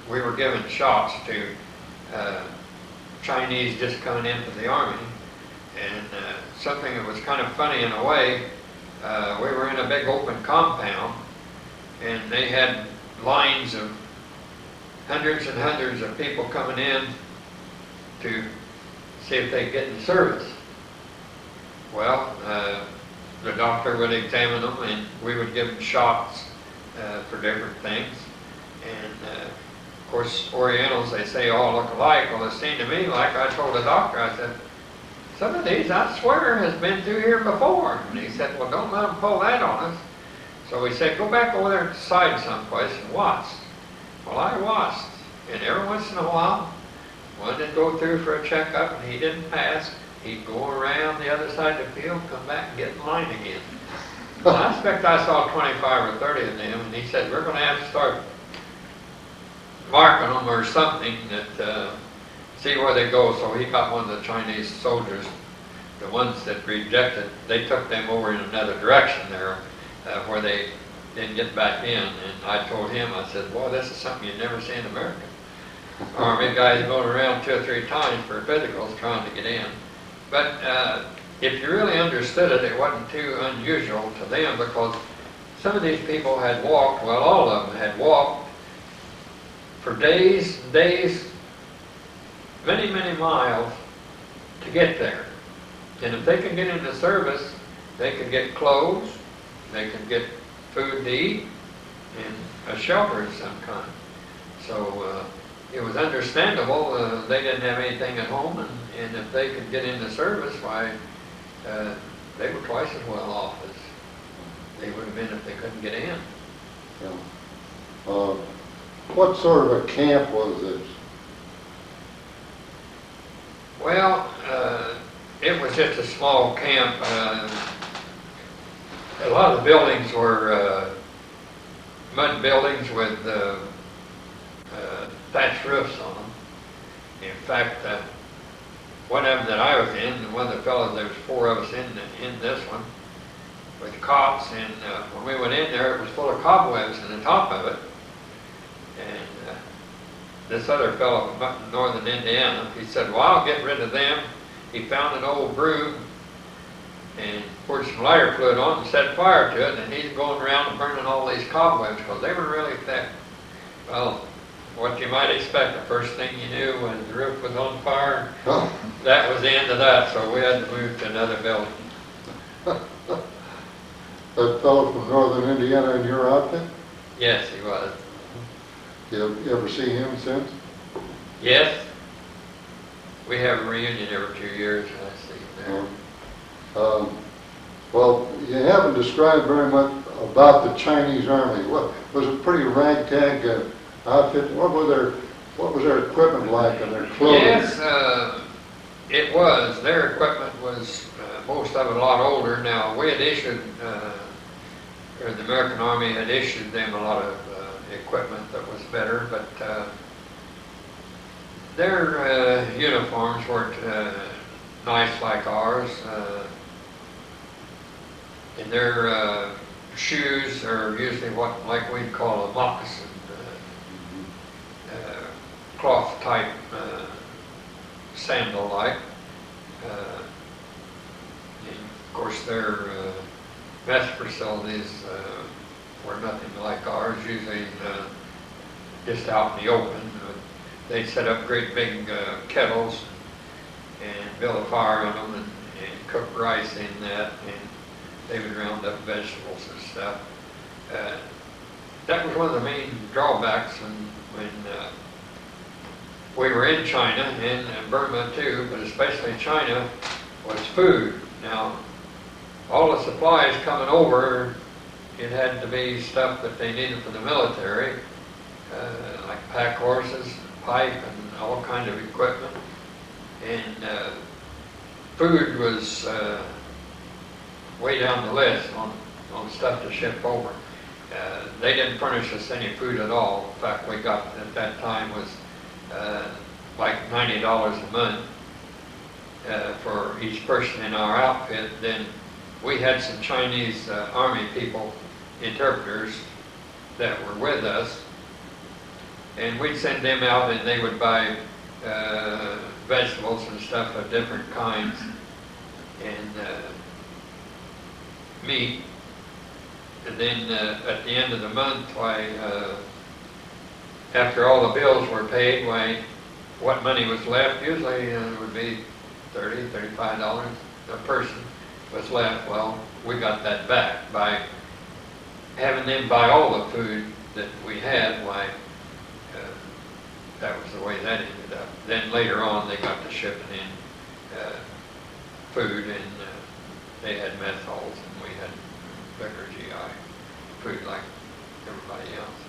we were given shots to Chinese just coming into the Army, and something that was kind of funny in a way, we were in a big open compound, and they had lines of hundreds and hundreds of people coming in to see if they get in service. Well, the doctor would examine them, and we would give them shots for different things. And of course, Orientals, they say all look alike. Well, it seemed to me like I told the doctor, I said, some of these, I swear, has been through here before. And he said, well, don't let them pull that on us. So we said, go back over there to the side someplace and watch. Well, I watched, and every once in a while, one would go through for a checkup, and he didn't pass. He'd go around the other side of the field, come back and get in line again. Well, I expect I saw 25 or 30 of them, and he said, we're going to have to start marking them or something that see where they go. So he got one of the Chinese soldiers, the ones that rejected, they took them over in another direction there where they didn't get back in. And I told him, I said, boy, this is something you never see in America. Army guys going around 2 or 3 times for physicals trying to get in. But if you really understood it, it wasn't too unusual to them, because some of these people had walked, well, all of them had walked for days and days, many, many miles to get there. And if they could get into service, they could get clothes, they could get food to eat, and a shelter of some kind. So it was understandable. They didn't have anything at home, and if they could get into service, why, they were twice as well off as they would have been if they couldn't get in. Yeah. What sort of a camp was this? Well, it was just a small camp. A lot of the buildings were mud buildings with thatched roofs on them. In fact, one of them that I was in, one of the fellows, there was 4 of us in this one, with cots, and when we went in there, it was full of cobwebs in the top of it. And this other fellow from up in northern Indiana, he said, well, I'll get rid of them. He found an old broom and poured some lighter fluid on and set fire to it, and he's going around and burning all these cobwebs because they were really thick. Well, what you might expect, the first thing you knew when the roof was on fire, that was the end of that, so we had to move to another building. That fellow from northern Indiana in your outfit? Yes, he was. You ever see him since? Yes. We have a reunion every 2 years, and I see him there. Well, you haven't described very much about the Chinese Army. What was a pretty ragtag outfit? What was their equipment like and their clothing? Yes, it was. Their equipment was most of it a lot older. Now we had issued, or the American Army had issued them a lot of equipment that was better, but their uniforms weren't nice like ours. And their shoes are usually what, like we'd call a moccasin, cloth type sandal like. And of course their mess facilities were nothing like ours, usually just out in the open. They set up great big kettles and build a fire in them and cook rice in that, and they would round up vegetables and stuff. That was one of the main drawbacks when we were in China and Burma too, but especially China, was food. Now, all the supplies coming over, it had to be stuff that they needed for the military, like pack horses, pipe, and all kinds of equipment. And food was way down the list on stuff to ship over. They didn't furnish us any food at all. In fact, we got at that time was like $90 a month for each person in our outfit. Then we had some Chinese army people, interpreters, that were with us, and we'd send them out and they would buy vegetables and stuff of different kinds and meat. And then at the end of the month, after all the bills were paid, what money was left, usually it would be $30, $35 a person was left. Well, we got that back by having them buy all the food that we had. That was the way that ended up. Then later on, they got to shipping in food, and they had mess halls, and we had regular GI food like everybody else.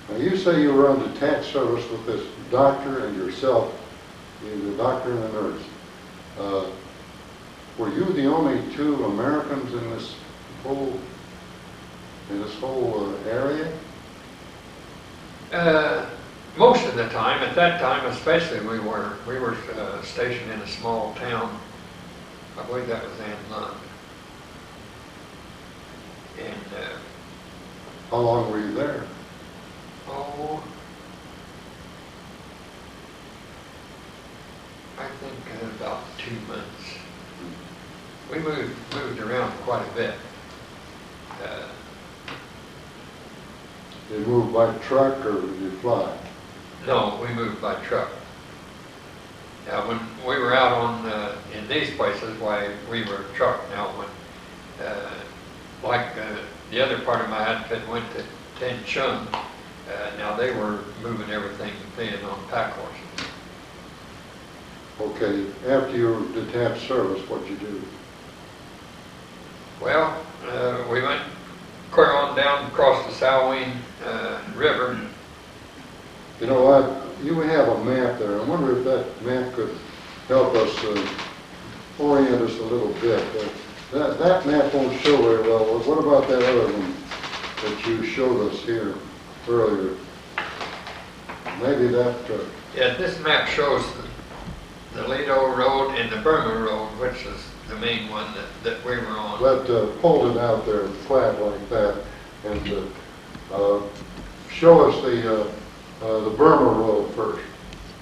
Now you say you were on detached service with this doctor and yourself, the doctor and the nurse. Were you the only two Americans in this whole area? Most of the time, at that time especially, we were stationed in a small town. I believe that was Lund. And how long were you there? I think about 2 months. We moved around quite a bit. Did you move by truck or did you fly? No, we moved by truck. Now, when we were out on in these places, we were truck. Now, when the other part of my outfit went to Tenchung, now they were moving everything then on pack horses. Okay, after your detached service, what'd you do? Well, we went clear on down across the Salween River. You know what? You have a map there. I wonder if that map could help us orient us a little bit. That map won't show very well. What about that other one that you showed us here earlier? Maybe that... Yeah, this map shows the Lido Road and the Burma Road, which is the main one that we were on. But hold it out there flat like that and show us the Burma Road first.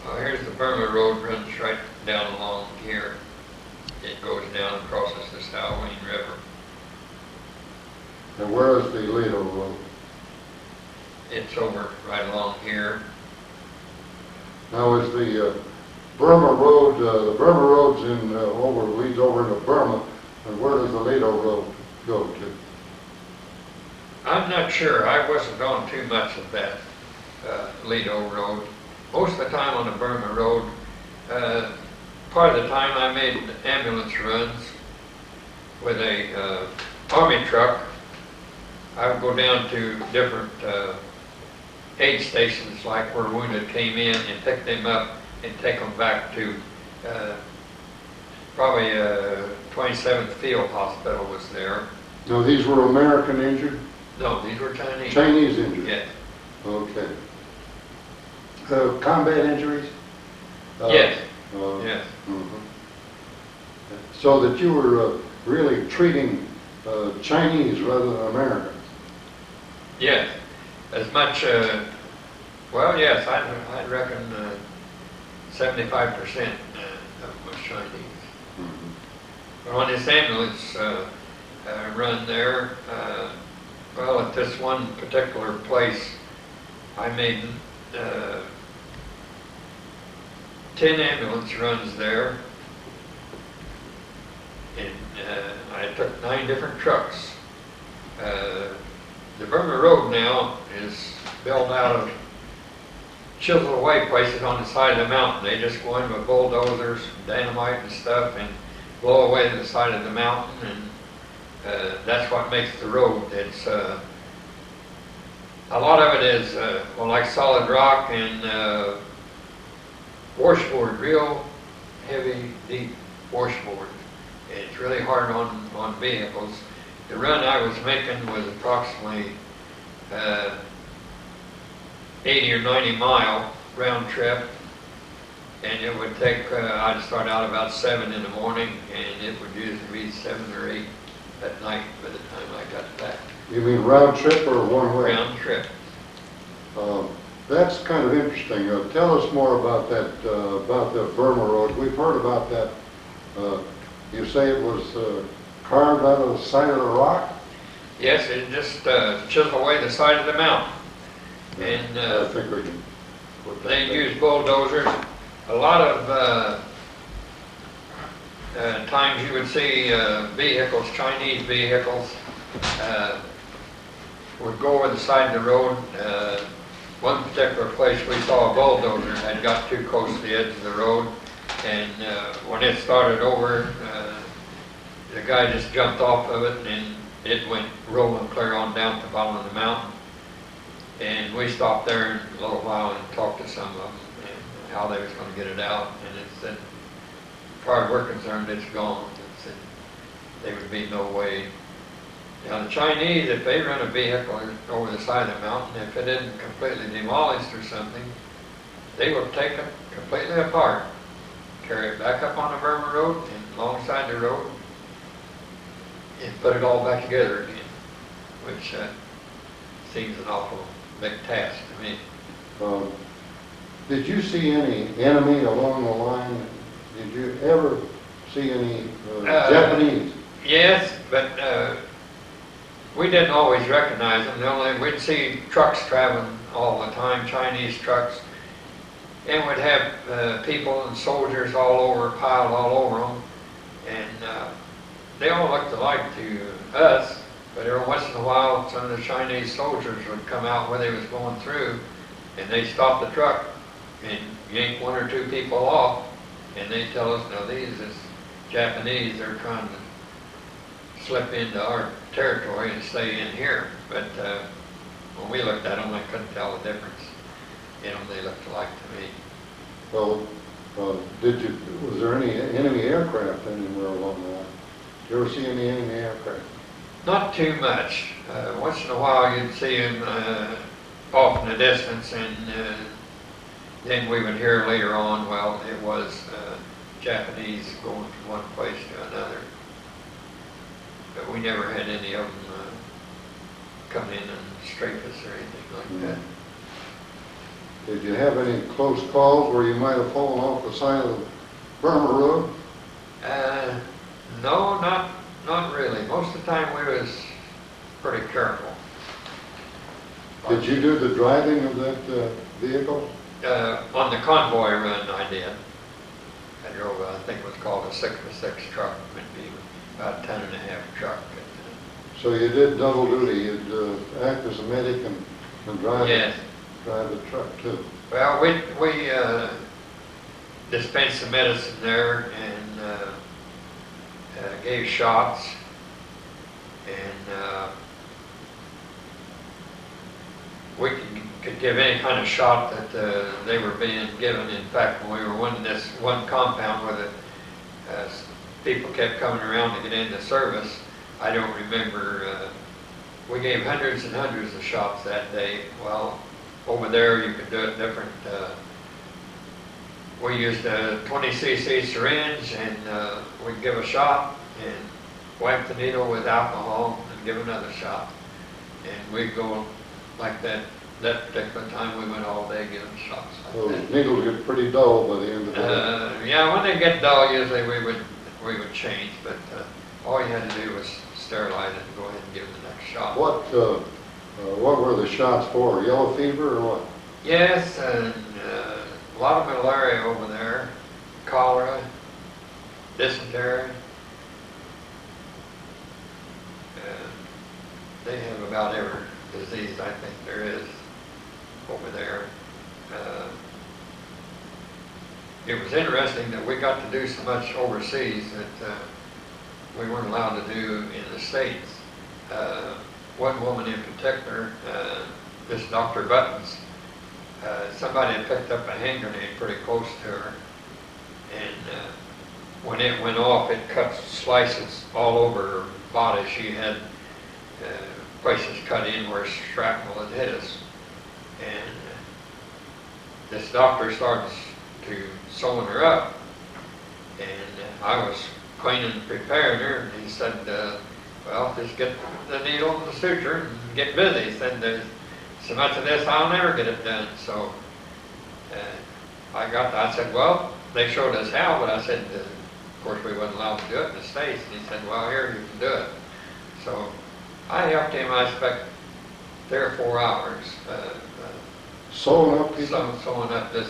Well, here's the Burma Road, runs right down along here. It goes down and crosses the Salween River. And where is the Lido Road? It's over right along here. Now is the Burma Road, the Burma Road's leads over into Burma, and where does the Lido Road go to? I'm not sure. I wasn't on too much of that Lido Road. Most of the time on the Burma Road, part of the time I made ambulance runs with a army truck. I would go down to different aid stations, like where wounded came in, and pick them up and take them back to probably 27th Field Hospital was there. Now these were American injured? No, these were Chinese. Chinese injured? Yeah. Okay. Combat injuries? Yes. Yes. So that you were really treating Chinese rather than Americans? Yes. As much, well, yes, I'd reckon 75% of them was Chinese. But on this ambulance run there, well, at this one particular place, I made 10 ambulance runs there, and I took 9 different trucks. The Burma Road now is built out of chiseled away places on the side of the mountain. They just go in with bulldozers, dynamite and stuff, and blow away the side of the mountain, and that's what makes the road. It's a lot of it is like solid rock and washboard, real heavy, deep washboard. It's really hard on vehicles. The run I was making was approximately 80 or 90 mile round trip, and it would take, I'd start out about 7 in the morning, and it would usually be 7 or 8 at night by the time I got back. You mean round trip or one way? Round trip. That's kind of interesting. Tell us more about that Burma Road. We've heard about that. You say it was carved out of the side of the rock? Yes, it just chiseled away the side of the mountain. And I think we can put that they back. used bulldozers. A lot of times you would see vehicles, Chinese vehicles, would go over the side of the road. One particular place we saw a bulldozer had got too close to the edge of the road, and when it started over, the guy just jumped off of it, and it went rolling clear on down to the bottom of the mountain. And we stopped there in a little while and talked to some of them and how they was going to get it out. And it said, as far as we're concerned, it's gone. It said there would be no way. Now the Chinese, if they run a vehicle over the side of the mountain, if it isn't completely demolished or something, they will take it completely apart, carry it back up on the Burma Road and alongside the road, and put it all back together again, which seems an awful big task to me. Did you see any enemy along the line? Did you ever see any Japanese? Yes, but we didn't always recognize them. We'd see trucks traveling all the time, Chinese trucks, and we'd have people and soldiers all over, piled all over them, and they all looked alike to us, but every once in a while some of the Chinese soldiers would come out where they was going through, and they'd stop the truck and yank 1 or 2 people off, and they'd tell us, now these is Japanese, they're trying to slip into our territory and stay in here. But when we looked at them, I couldn't tell the difference in them. They looked alike to me. Well, was there any enemy aircraft anywhere along the line? Did you ever see any enemy aircraft? Not too much. Once in a while you'd see them off in the distance, and then we would hear later on, well, it was Japanese going from one place to another. But we never had any of them come in and strafe us or anything like that. Did you have any close calls where you might have fallen off the side of the Burma Road? No, not really. Most of the time we was pretty careful. Did you do the driving of that vehicle? On the convoy run, I did. I drove, I think it was called a 6x6 truck. It would be about a 10.5 truck. So you did double duty. You'd act as a medic and drive, Yes. drive the truck too. Well, we dispensed the medicine there and gave shots, and we could give any kind of shot that they were being given. In fact, when we were in this one compound where the people kept coming around to get into service, I don't remember, we gave hundreds and hundreds of shots that day. Well, over there you could do it different. We used a 20cc syringe, and we'd give a shot and wipe the needle with alcohol and give another shot. And we'd go like that. That particular time we went all day giving shots like Those that. needles get pretty dull by the end of the day. Yeah, when they get dull, usually we would change, but all you had to do was sterilize it and go ahead and give the next shot. What were the shots for? Yellow fever or what? Yes, and a lot of malaria over there, cholera, dysentery. They have about every disease I think there is over there. It was interesting that we got to do so much overseas that we weren't allowed to do in the States. One woman in particular, this Dr. Buttons, somebody had picked up a hand grenade pretty close to her, and when it went off, it cut slices all over her body. She had places cut in where shrapnel had hit us. And this doctor started to sewing her up. And I was cleaning and preparing her, and he said, well, just get the needle and the suture and get busy. He said, there's so much of this, I'll never get it done. So I said, well, they showed us how, but I said, of course, we wasn't allowed to do it in the States. And he said, well, here, you can do it. So I helped him, I expect, 3 or 4 hours. Sewing up people? Sewing up this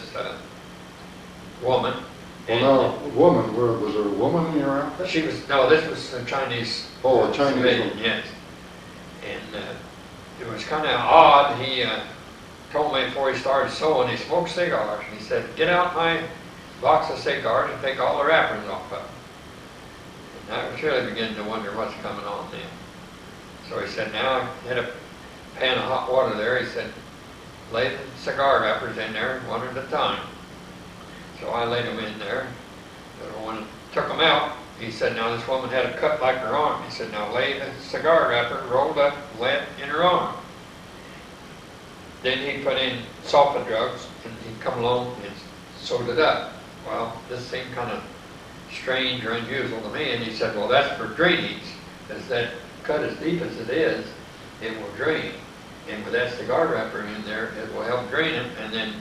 woman. Well, now, woman, was there a woman in your outfit? She was, no, this was a Chinese. Oh, a Chinese civilian, woman. yes. And it was kind of odd. He told me before he started sewing, he smoked cigars. And he said, get out my box of cigars and take all the wrappers off of them. And I was really beginning to wonder what's coming on then. So he said, now I had a pan of hot water there. He said, lay the cigar wrappers in there one at a time. So I laid them in there. But when I took them out, he said, now this woman had a cut like her arm. He said, now lay the cigar wrapper rolled up, lay it in her arm. Then he put in sulfa drugs, and he'd come along and sewed it up. Well, this seemed kind of strange or unusual to me, and he said, well, that's for drainage. As that cut as deep as it is, it will drain. And with that cigar wrapper in there, it will help drain it, and then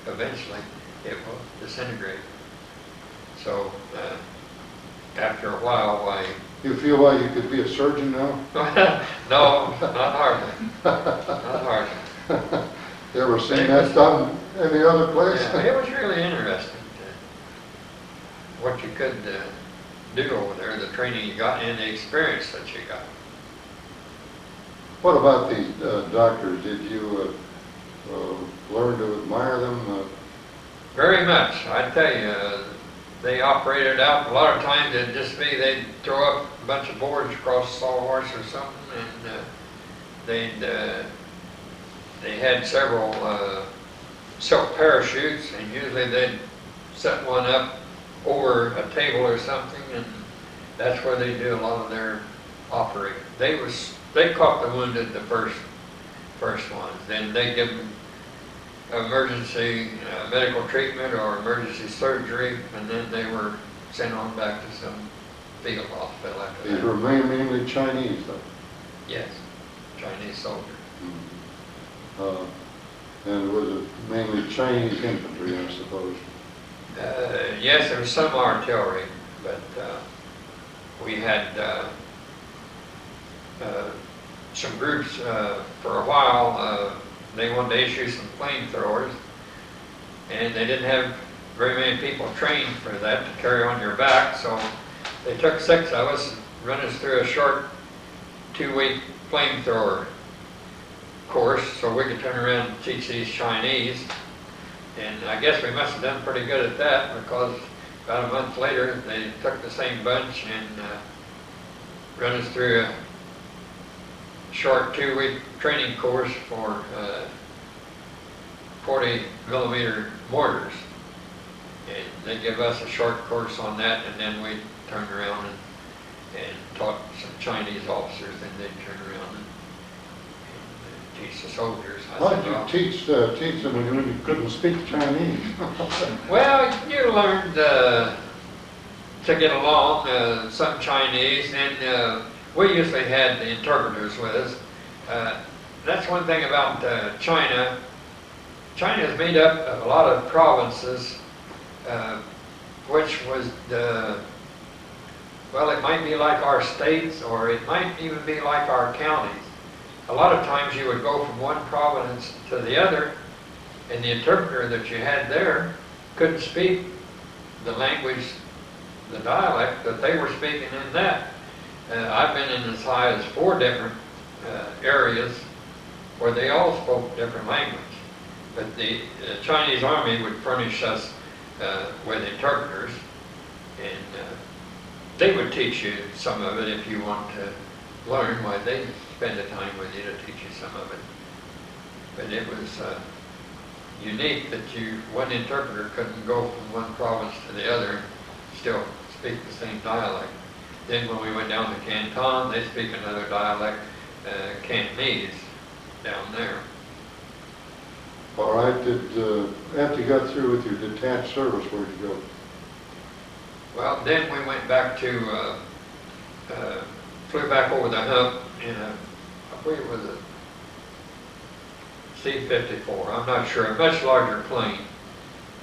eventually it will disintegrate. So after a while, You feel like you could be a surgeon now? no, not hardly. Not hardly. You ever seen that done any other place? Yeah, it was really interesting what you could do over there, the training you got and the experience that you got. What about these doctors? Did you learn to admire them? Very much. I tell you, they operated out. A lot of times it'd just be they'd throw up a bunch of boards across the sawhorse or something, and they had several silk parachutes, and usually they'd set one up over a table or something, and that's where they do a lot of their operating. They caught the wounded the first ones. Then they give them emergency medical treatment or emergency surgery, and then they were sent on back to some field hospital after that. These were mainly Chinese, though. Yes, Chinese soldiers. And was it mainly Chinese infantry, I suppose? Yes, there was some artillery, but we had some groups for a while. They wanted to issue some flamethrowers, and they didn't have very many people trained for that to carry on your back, so they took 6 of us, run us through a short 2-week flamethrower course so we could turn around and teach these Chinese. And I guess we must have done pretty good at that, because about a month later they took the same bunch and run us through a short 2-week training course for 40mm mortars. And they give us a short course on that, and then we turned around and taught some Chinese officers, and they'd turn around and teach the soldiers. How did you teach them when you couldn't speak Chinese? Well, you learned to get along, some Chinese, and we usually had the interpreters with us. That's one thing about China. China is made up of a lot of provinces, which was well, it might be like our states, or it might even be like our counties. A lot of times you would go from one province to the other, and the interpreter that you had there couldn't speak the language, the dialect that they were speaking in that. I've been in as high as 4 different areas where they all spoke different language. But the Chinese Army would furnish us with interpreters, and they would teach you some of it if you want to learn. Why, they'd spend the time with you to teach you some of it. But it was unique that one interpreter couldn't go from one province to the other and still speak the same dialect. Then when we went down to Canton, they speak another dialect. Cantonese down there. All right, after you got through with your detached service, where'd you go? Well, then we went back to, flew back over the hump in a, I believe it was a C-54, I'm not sure, a much larger plane,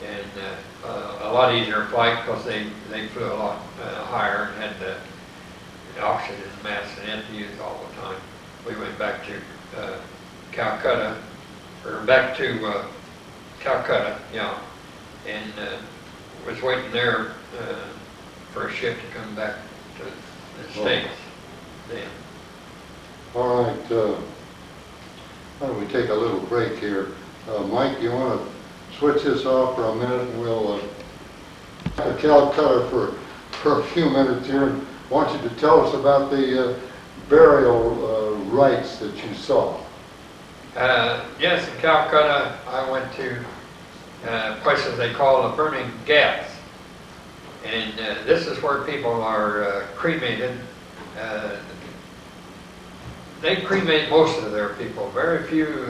and a lot easier flight because they flew a lot higher and had the oxygen mask and had to use all the time. We went back to Calcutta, or back to Calcutta, yeah, and was waiting there for a ship to come back to the States then. All right, why don't we take a little break here? Mike, you want to switch this off for a minute, and we'll Calcutta for a few minutes here. And I want you to tell us about the burial rites that you saw. Yes, in Calcutta, I went to places they call the burning ghats. And this is where people are cremated. They cremate most of their people. Very few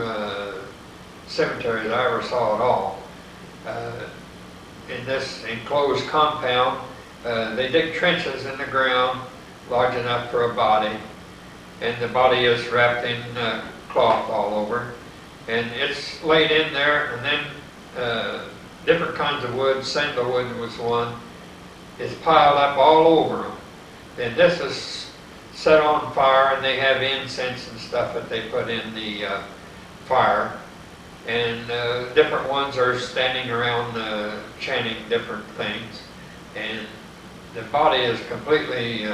cemeteries I ever saw at all. In this enclosed compound, they dig trenches in the ground large enough for a body, and the body is wrapped in cloth all over, and it's laid in there, and then different kinds of wood, sandalwood was one, is piled up all over them. And this is set on fire, and they have incense and stuff that they put in the fire. And different ones are standing around chanting different things. And the body is completely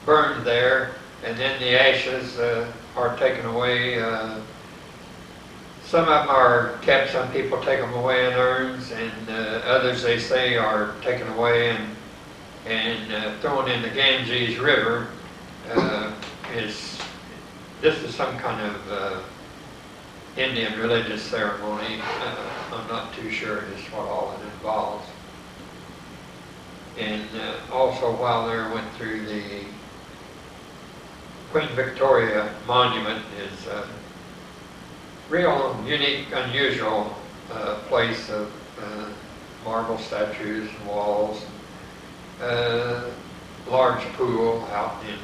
burned there, and then the ashes are taken away. Some of them are kept, some people take them away in urns, and others, they say, are taken away and thrown in the Ganges River. This is some kind of Indian religious ceremony. I'm not too sure just what all it involves. And also while there, went through the Queen Victoria Monument. Is a real unique, unusual place of marble statues and walls. Large pool out in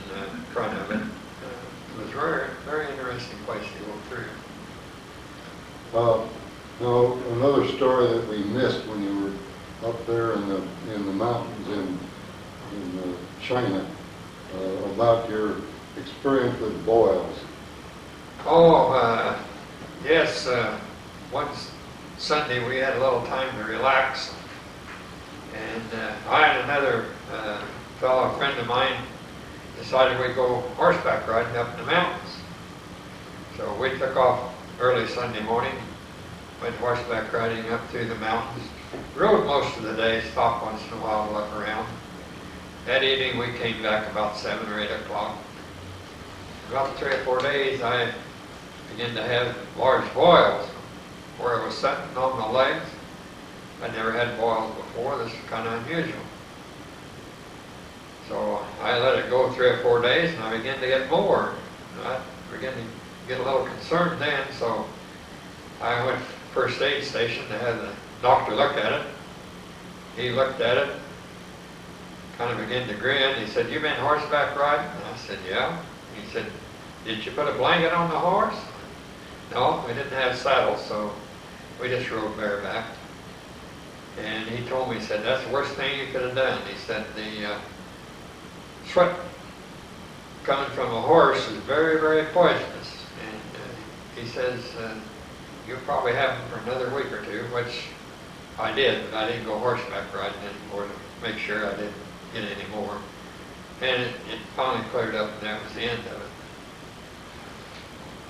front of it. It was a very, very interesting place to go through. Now, another story that we missed when you were up there in the mountains in China about your experience with boils. Oh, yes. One Sunday we had a little time to relax, and I and another fellow friend of mine decided we'd go horseback riding up in the mountains. So we took off early Sunday morning, went horseback riding up through the mountains, rode most of the day, stopped once in a while to look around. That evening we came back about 7 or 8 o'clock. About 3 or 4 days I began to have large boils where I was sitting on the legs. I never had boils before. This is kind of unusual. So I let it go 3 or 4 days, and I began to get more. I began to get a little concerned then, so I went to the first aid station to have the doctor look at it. He looked at it, kind of began to grin. He said, "You been horseback riding?" And I said, "Yeah." He said, "Did you put a blanket on the horse?" No, we didn't have saddles, so we just rode bareback. And he told me, he said, "That's the worst thing you could have done." He said, "The sweat coming from a horse is very, very poisonous." And he says, "You'll probably have them for another week or two," which I did, but I didn't go horseback riding anymore to make sure I didn't get any more. And it finally cleared up, and that was the end of it.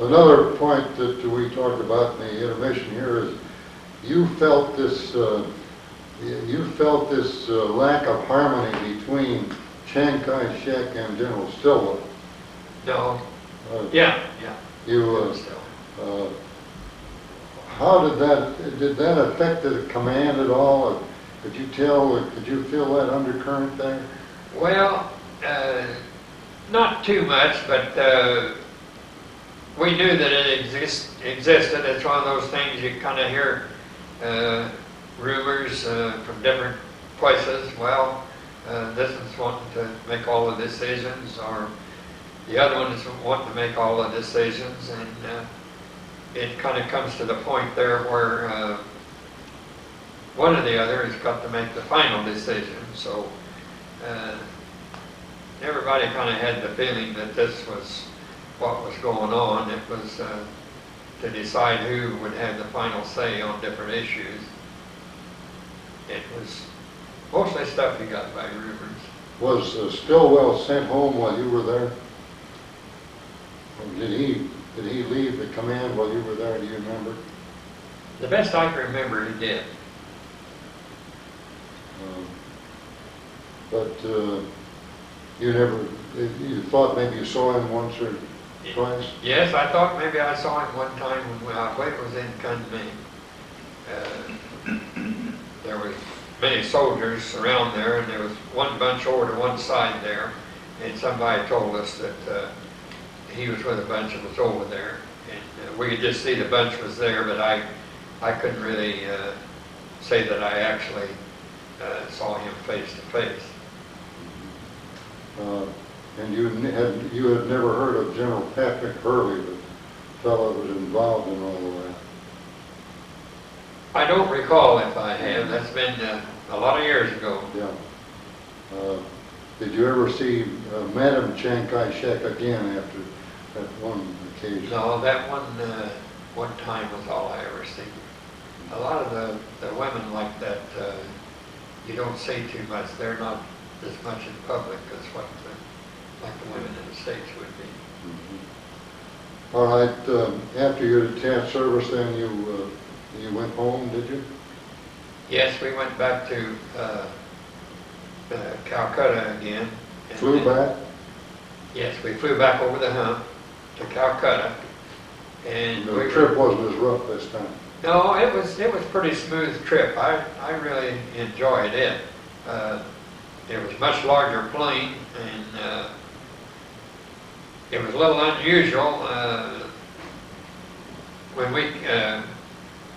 Another point that we talked about in the intermission here is you felt this lack of harmony between Chiang Kai-Shek and General Stilwell. No. Yeah. You. How did that affect the command at all? Could you feel that undercurrent there? Well, Not too much, but we knew that it existed. It's one of those things you kind of hear rumors from different places. Well, this is wanting to make all the decisions, or the other one is wanting to make all the decisions, and it kind of comes to the point there where one or the other has got to make the final decision. So everybody kind of had the feeling that this was what was going on. It was to decide who would have the final say on different issues. It was mostly stuff you got by rumors. Was Stillwell sent home while you were there? Or did he leave the command while you were there? Do you remember? The best I can remember, he did. But you thought maybe you saw him once or twice? Yes, I thought maybe I saw him one time when I believe it was in Kunming. There was many soldiers around there, and there was one bunch over to one side there, and somebody told us that he was with a bunch that was over there, and we could just see the bunch was there, but I couldn't really say that I actually saw him face to face. And you had never heard of General Patrick Hurley, the fellow that was involved in all of that? I don't recall if I have. That's been a lot of years ago. Yeah. Did you ever see Madam Chiang Kai-Shek again after that one occasion? No, that one time was all I ever seen. A lot of the women like that, you don't see too much. They're not as much in public as what like the women in the States would be. Mm-hmm. All right. After your detached service, then you went home, did you? Yes, we went back to Calcutta again. Flew back? Yes, we flew back over the hump to Calcutta, and the trip wasn't as rough this time. No, it was a pretty smooth trip. I really enjoyed it. It was a much larger plane, and it was a little unusual. When we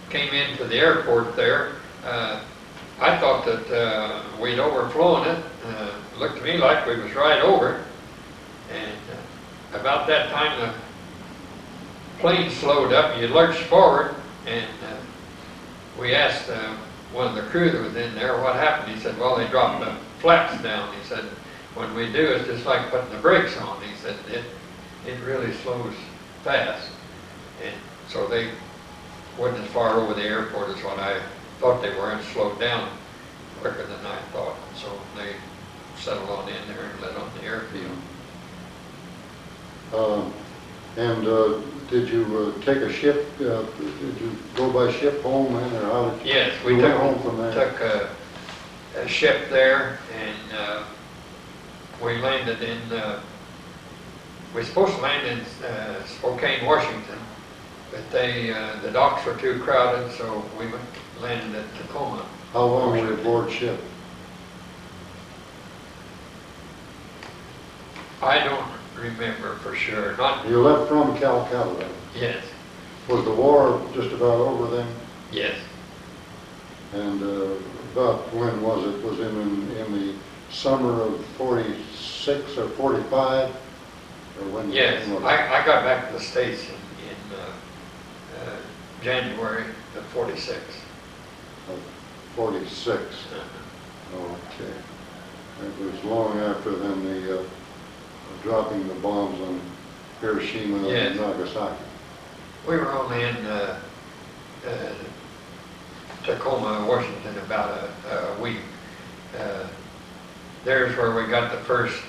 came into the airport there, I thought that we'd overflown it. It looked to me like we was right over it. And about that time, the plane slowed up, and you lurched forward, and we asked one of the crew that was in there what happened. He said, well, they dropped the flaps down. He said, when we do, it's just like putting the brakes on. He said, it really slows fast. And so they wasn't as far over the airport as what I thought they were, and slowed down quicker than I thought. So they settled on in there and let on the airfield. Did you take a ship? Did you go by ship home then, or how did you? Yes, we went took home from there. Took a ship there, and we landed in. We were supposed to land in Spokane, Washington, but the docks were too crowded, so we landed at Tacoma. How long were you aboard ship? I don't remember for sure. Not. You left from Calcutta. Yes. Was the war just about over then? Yes. And about when was it? Was it in the summer of 46 or 45? Or when? Yes. When I got back to the States in January of 46. 46. Okay. It was long after then the dropping the bombs on Hiroshima Yes. and Nagasaki. We were only in Tacoma, Washington, about a week. There's where we got the first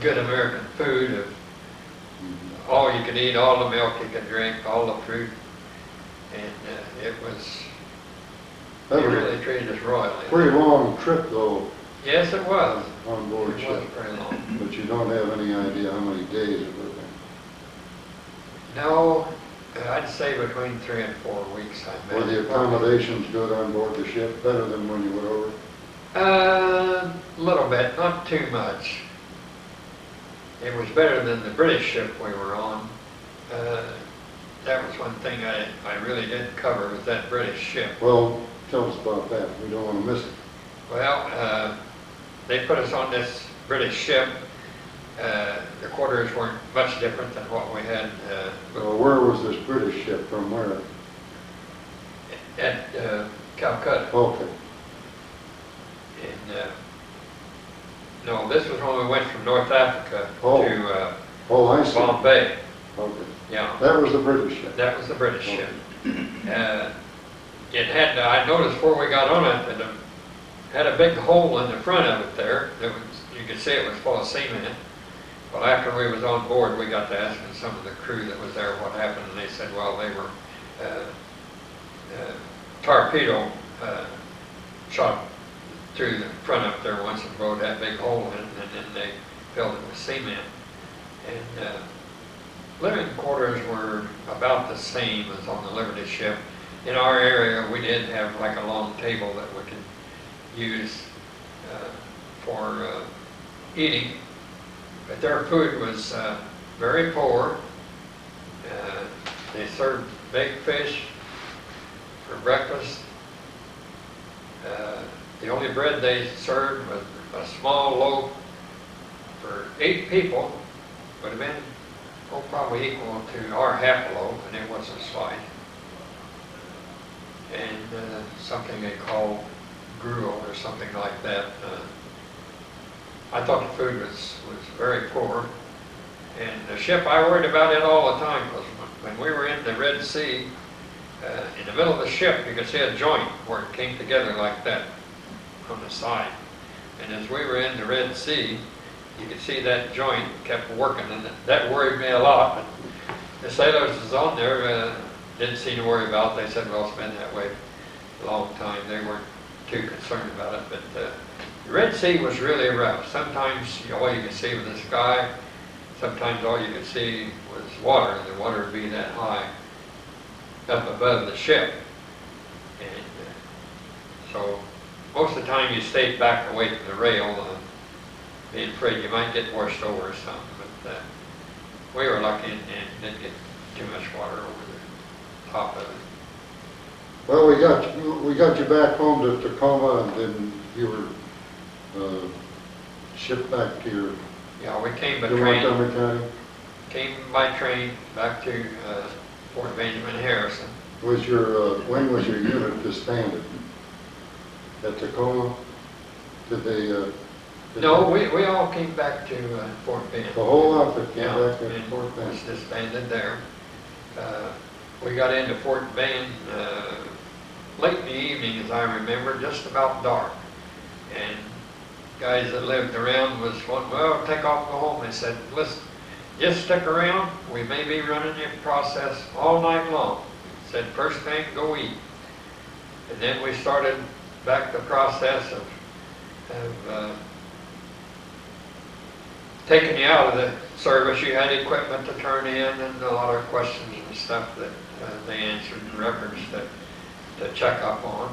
good American food of all you could eat, all the milk you could drink, all the fruit, and it was. They really treated us royally. Pretty long trip though. Yes, it was. On board ship. It was very long. But you don't have any idea how many days it would have been. No, I'd say between 3 and 4 weeks. Were the accommodations good on board the ship, better than when you went over? A little bit, not too much. It was better than the British ship we were on. That was one thing I really did cover with that British ship. Well, tell us about that. We don't want to miss it. Well, they put us on this British ship. The quarters weren't much different than what we had. Well, where was this British ship from? Where? At Calcutta. Okay. And no, this was when we went from North Africa to I see. Bombay. Okay. Yeah. That was the British ship. That was the British ship. It had, I noticed before we got on it, that it had a big hole in the front of it there. You could see it was full of cement. Well, after we was on board, we got to asking some of the crew that was there what happened, and they said, well, they were torpedo shot through the front up there once and blowed that big hole in it, and then they filled it with cement. And living quarters were about the same as on the Liberty ship. In our area, we did have like a long table that we could use for eating, but their food was very poor. They served baked fish for breakfast. The only bread they served was a small loaf for 8 people. Would have been probably equal to our half a loaf, and it wasn't sliced. And something they call gruel or something like that. I thought the food was very poor. And the ship, I worried about it all the time, because when we were in the Red Sea, in the middle of the ship, you could see a joint where it came together like that on the side. And as we were in the Red Sea, you could see that joint kept working, and that worried me a lot. But the sailors was on there didn't seem to worry about it. They said, well, it's been that way a long time. They weren't too concerned about it. But the Red Sea was really rough. Sometimes all you could see was the sky. Sometimes all you could see was water, and the water would be that high up above the ship. And so most of the time you stayed back away from the rail, being afraid you might get washed over or something. But we were lucky and didn't get too much water over the top of it. Well, we got you back home to Tacoma, and then you were shipped back to your Yeah, we came by train. Montgomery County. Came by train back to Fort Benjamin Harrison. Was your when was your unit disbanded? At Tacoma? Did they? No, we all came back to Fort Bend. The whole outfit came Yeah, back to and Fort Bend. was disbanded there. We got into Fort Bend late in the evening, as I remember, just about dark. And guys that lived around was wanting, well, take off and go home. They said, listen, just stick around. We may be running your process all night long. Said, first thing, go eat. And then we started back the process of taking you out of the service. You had equipment to turn in and a lot of questions and stuff that they answered in records to check up on.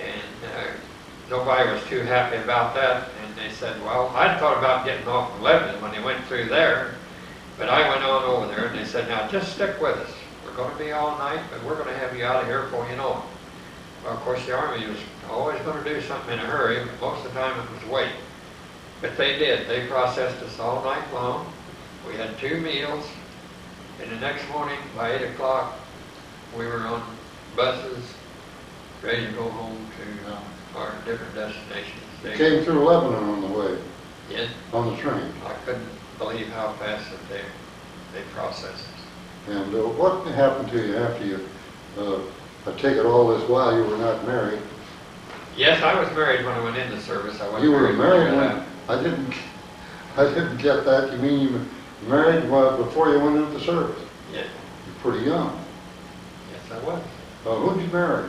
And nobody was too happy about that. And they said, well, I'd thought about getting off in Lebanon when they went through there. But I went on over there and they said, now just stick with us. We're going to be all night, but we're going to have you out of here before you know it. Well, of course, the Army was always going to do something in a hurry, but most of the time it was wait. But they did. They processed us all night long. We had 2 meals. And the next morning, by 8 o'clock, we were on buses, ready to go home to our different destinations. You came through Lebanon on the way. Yes. On the train. I couldn't believe how fast that they processed us. And what happened to you after you, I take it all this while you were not married? Yes, I was married when I went into service. I wasn't You were married when when, I didn't get that. You mean you were married before you went into the service? Yes. You're pretty young. Yes, I was. Who'd you marry?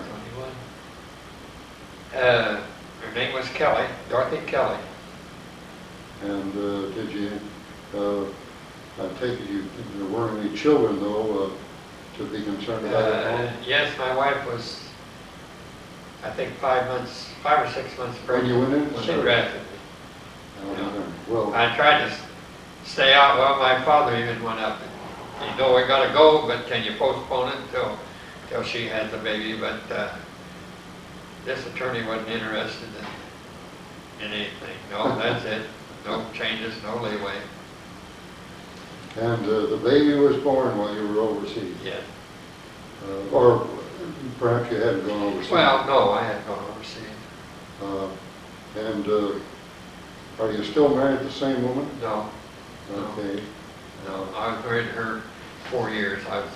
21. Her name was Kelly, Dorothy Kelly. And did you, I take it there weren't any children, though, to be concerned about at home? Yes, my wife was I think 5 or 6 months When pregnant. you went in? She drafted me. Well, I tried to stay out. Well, my father even went up. You know, we got to go, but can you postpone it till she has the baby? But this attorney wasn't interested in anything. No, that's it. No changes, no leeway. and the baby was born while you were overseas? Yes. Or perhaps you hadn't gone overseas? Well, no, I hadn't gone overseas. And are you still married to the same woman? No. Okay. No, I was married to her 4 years. I was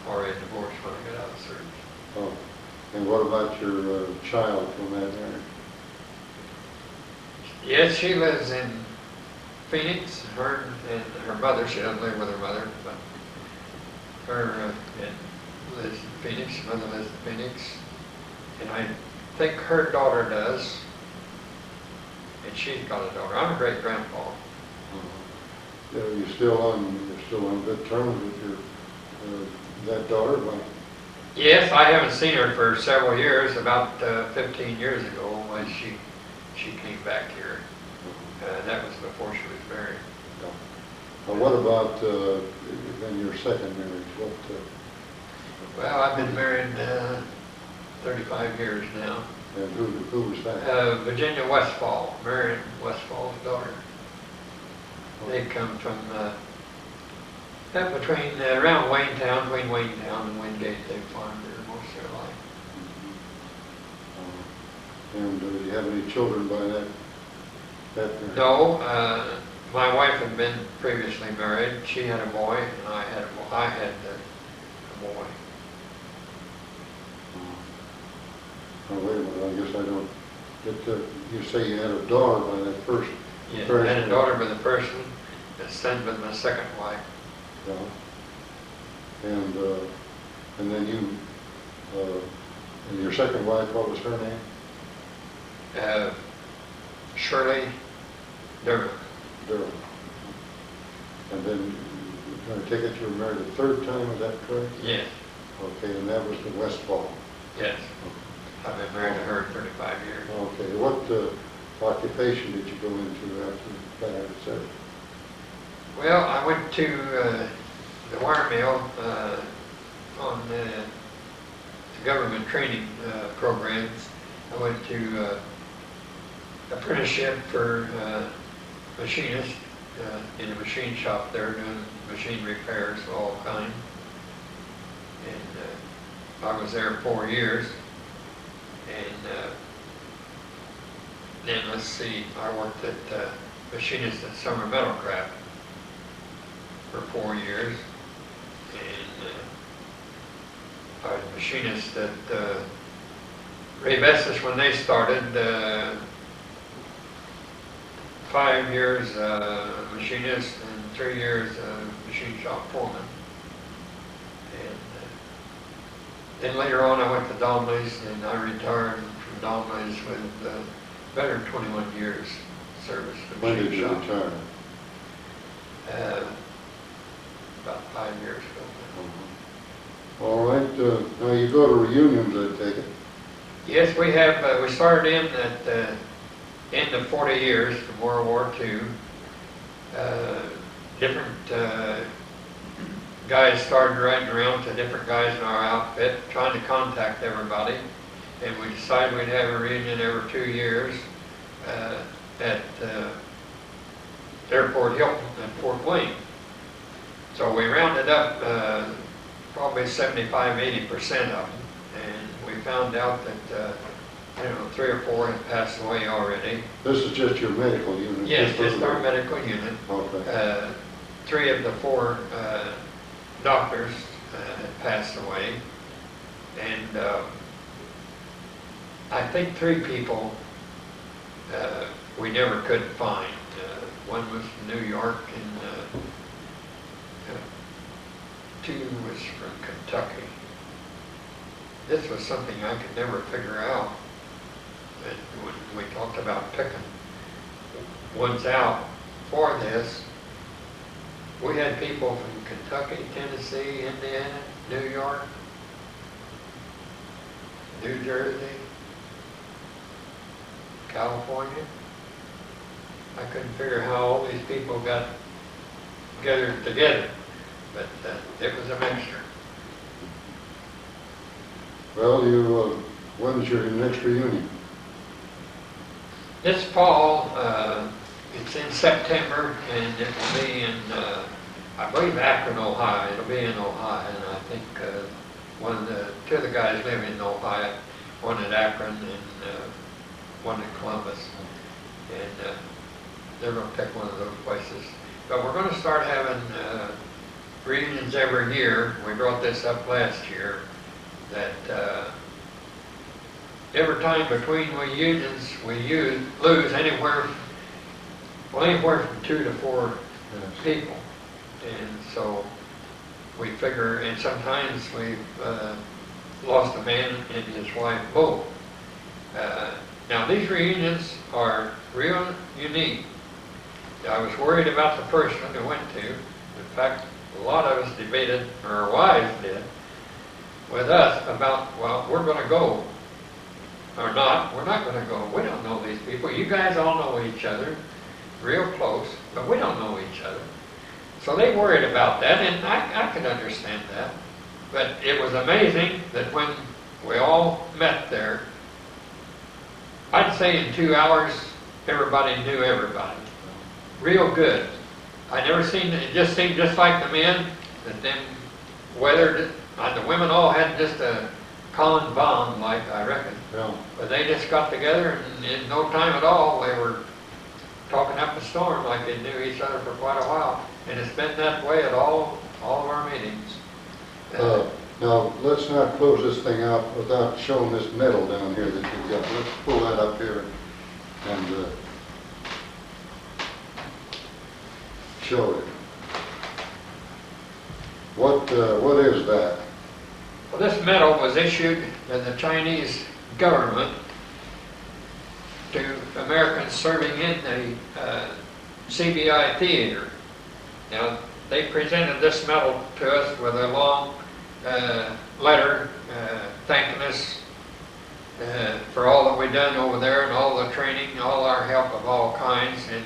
already divorced when I got out of service. Oh. And what about your child from that marriage? Yes, she lives in Phoenix. Her and her mother, she doesn't live with her mother, but her lives in Phoenix. Her mother lives in Phoenix. And I think her daughter does. And she's got a daughter. I'm a great grandpa. Yeah, you're still on good terms with your that daughter? Like, Yes, I haven't seen her for several years. About 15 years ago when she came back here. That was before she was married. what about then your second marriage? What? Well, I've been married 35 years now. And who was that? Virginia Westfall, Marion Westfall's daughter. They come from up between around Waynetown, between Waynetown and Wingate. They farmed there most of their life. And do you have any children by that marriage? No, my wife had been previously married. She had a boy, and I had a boy. Oh, wait a minute, I guess I don't get to, you say you had a daughter by that first? Yeah, I had a daughter by the first one, a son by my second wife. Yeah. And then you, and your second wife, what was her name? Shirley Durham. Durham. And then, I take it you were married a third time, is that correct? Yes, Okay, and that was the Westfall. yes. I've been married to her 35 years. Okay, what occupation did you go into after you got out of service? Well, I went to the wire mill on the government training programs. I went to apprenticeship for machinist in a machine shop there doing machine repairs of all kinds. And I was there 4 years. And then let's see, I worked at machinist at Summer Metalcraft for 4 years. And I was machinist at Ray Bessis when they started. 5 years machinist and 3 years machine shop foreman. And then later on I went to Donnelly's and I retired from Donnelly's with better than 21 years service to When did machine you shop. retire? About 5 years ago. All right, now you go to reunions, I take it? Yes, we have. We started in at the end of 40 years from World War II. Different guys started writing around to different guys in our outfit, trying to contact everybody. And we decided we'd have a reunion every 2 years at Airport Hilton at Fort Wayne. So we rounded up probably 75–80% of them, and we found out that 3 or 4 had passed away already. This is just your medical unit? Yes, just our medical unit. Okay. 3 of the 4 doctors had passed away, and I think 3 people we never could find. One was from New York, and 2 was from Kentucky. This was something I could never figure out. And when we talked about picking ones out for this, we had people from Kentucky, Tennessee, Indiana, New York, New Jersey, California. I couldn't figure how all these people got gathered together, but it was a mixture. Well, when's your next reunion? This fall, it's in September, and it will be in, I believe, Akron, Ohio. It'll be in Ohio, and I think two of the guys live in Ohio, one at Akron and one in Columbus, and they're going to pick one of those places. But we're going to start having reunions every year. We brought this up last year, that every time between reunions we lose anywhere from 2 to 4 people, and so we figure, and sometimes we've lost a man and his wife both. Now these reunions are real unique. I was worried about the first one we went to. In fact, a lot of us debated, or our wives did, with us about, well, we're going to go or not. We're not going to go. We don't know these people. You guys all know each other, real close, but we don't know each other. So they worried about that, and I could understand that. But it was amazing that when we all met there, I'd say in 2 hours, everybody knew everybody. Real good. I never seen, it just seemed just like the men, that then weathered it. The women all had just a common bond, like, I reckon. Yeah. But they just got together, and in no time at all, they were talking up a storm like they knew each other for quite a while. And it's been that way at all of our meetings. Now, let's not close this thing out without showing this medal down here that you've got. Let's pull that up here and show it. What is that? Well, this medal was issued by the Chinese government to Americans serving in the CBI theater. Now, they presented this medal to us with a long letter thanking us for all that we've done over there and all the training, all our help of all kinds, and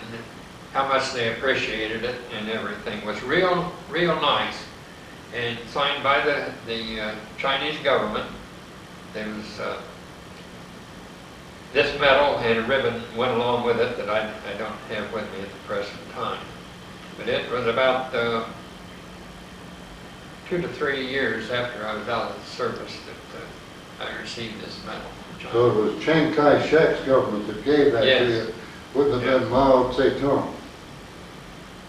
how much they appreciated it and everything. It was real nice, and signed by the Chinese government. There was this medal and a ribbon went along with it that I don't have with me at the present time. But it was about 2 to 3 years after I was out of the service that I received this medal from China. So it was Chiang Kai-Shek's government that gave that to you. Wouldn't have been Mao Zedong.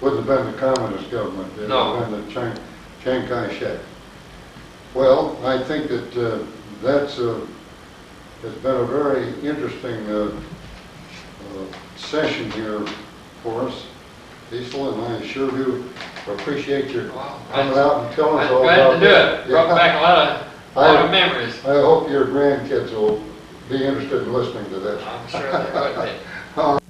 Wouldn't have been the communist government. It No. would have been the Chiang Kai-Shek. Well, I think that it's been a very interesting session here for us, Cecil, and I sure do appreciate your coming out and telling us all about I'm glad to do that. it. Brought back a lot of memories. I hope your grandkids will be interested in listening to this. I'm sure they would be.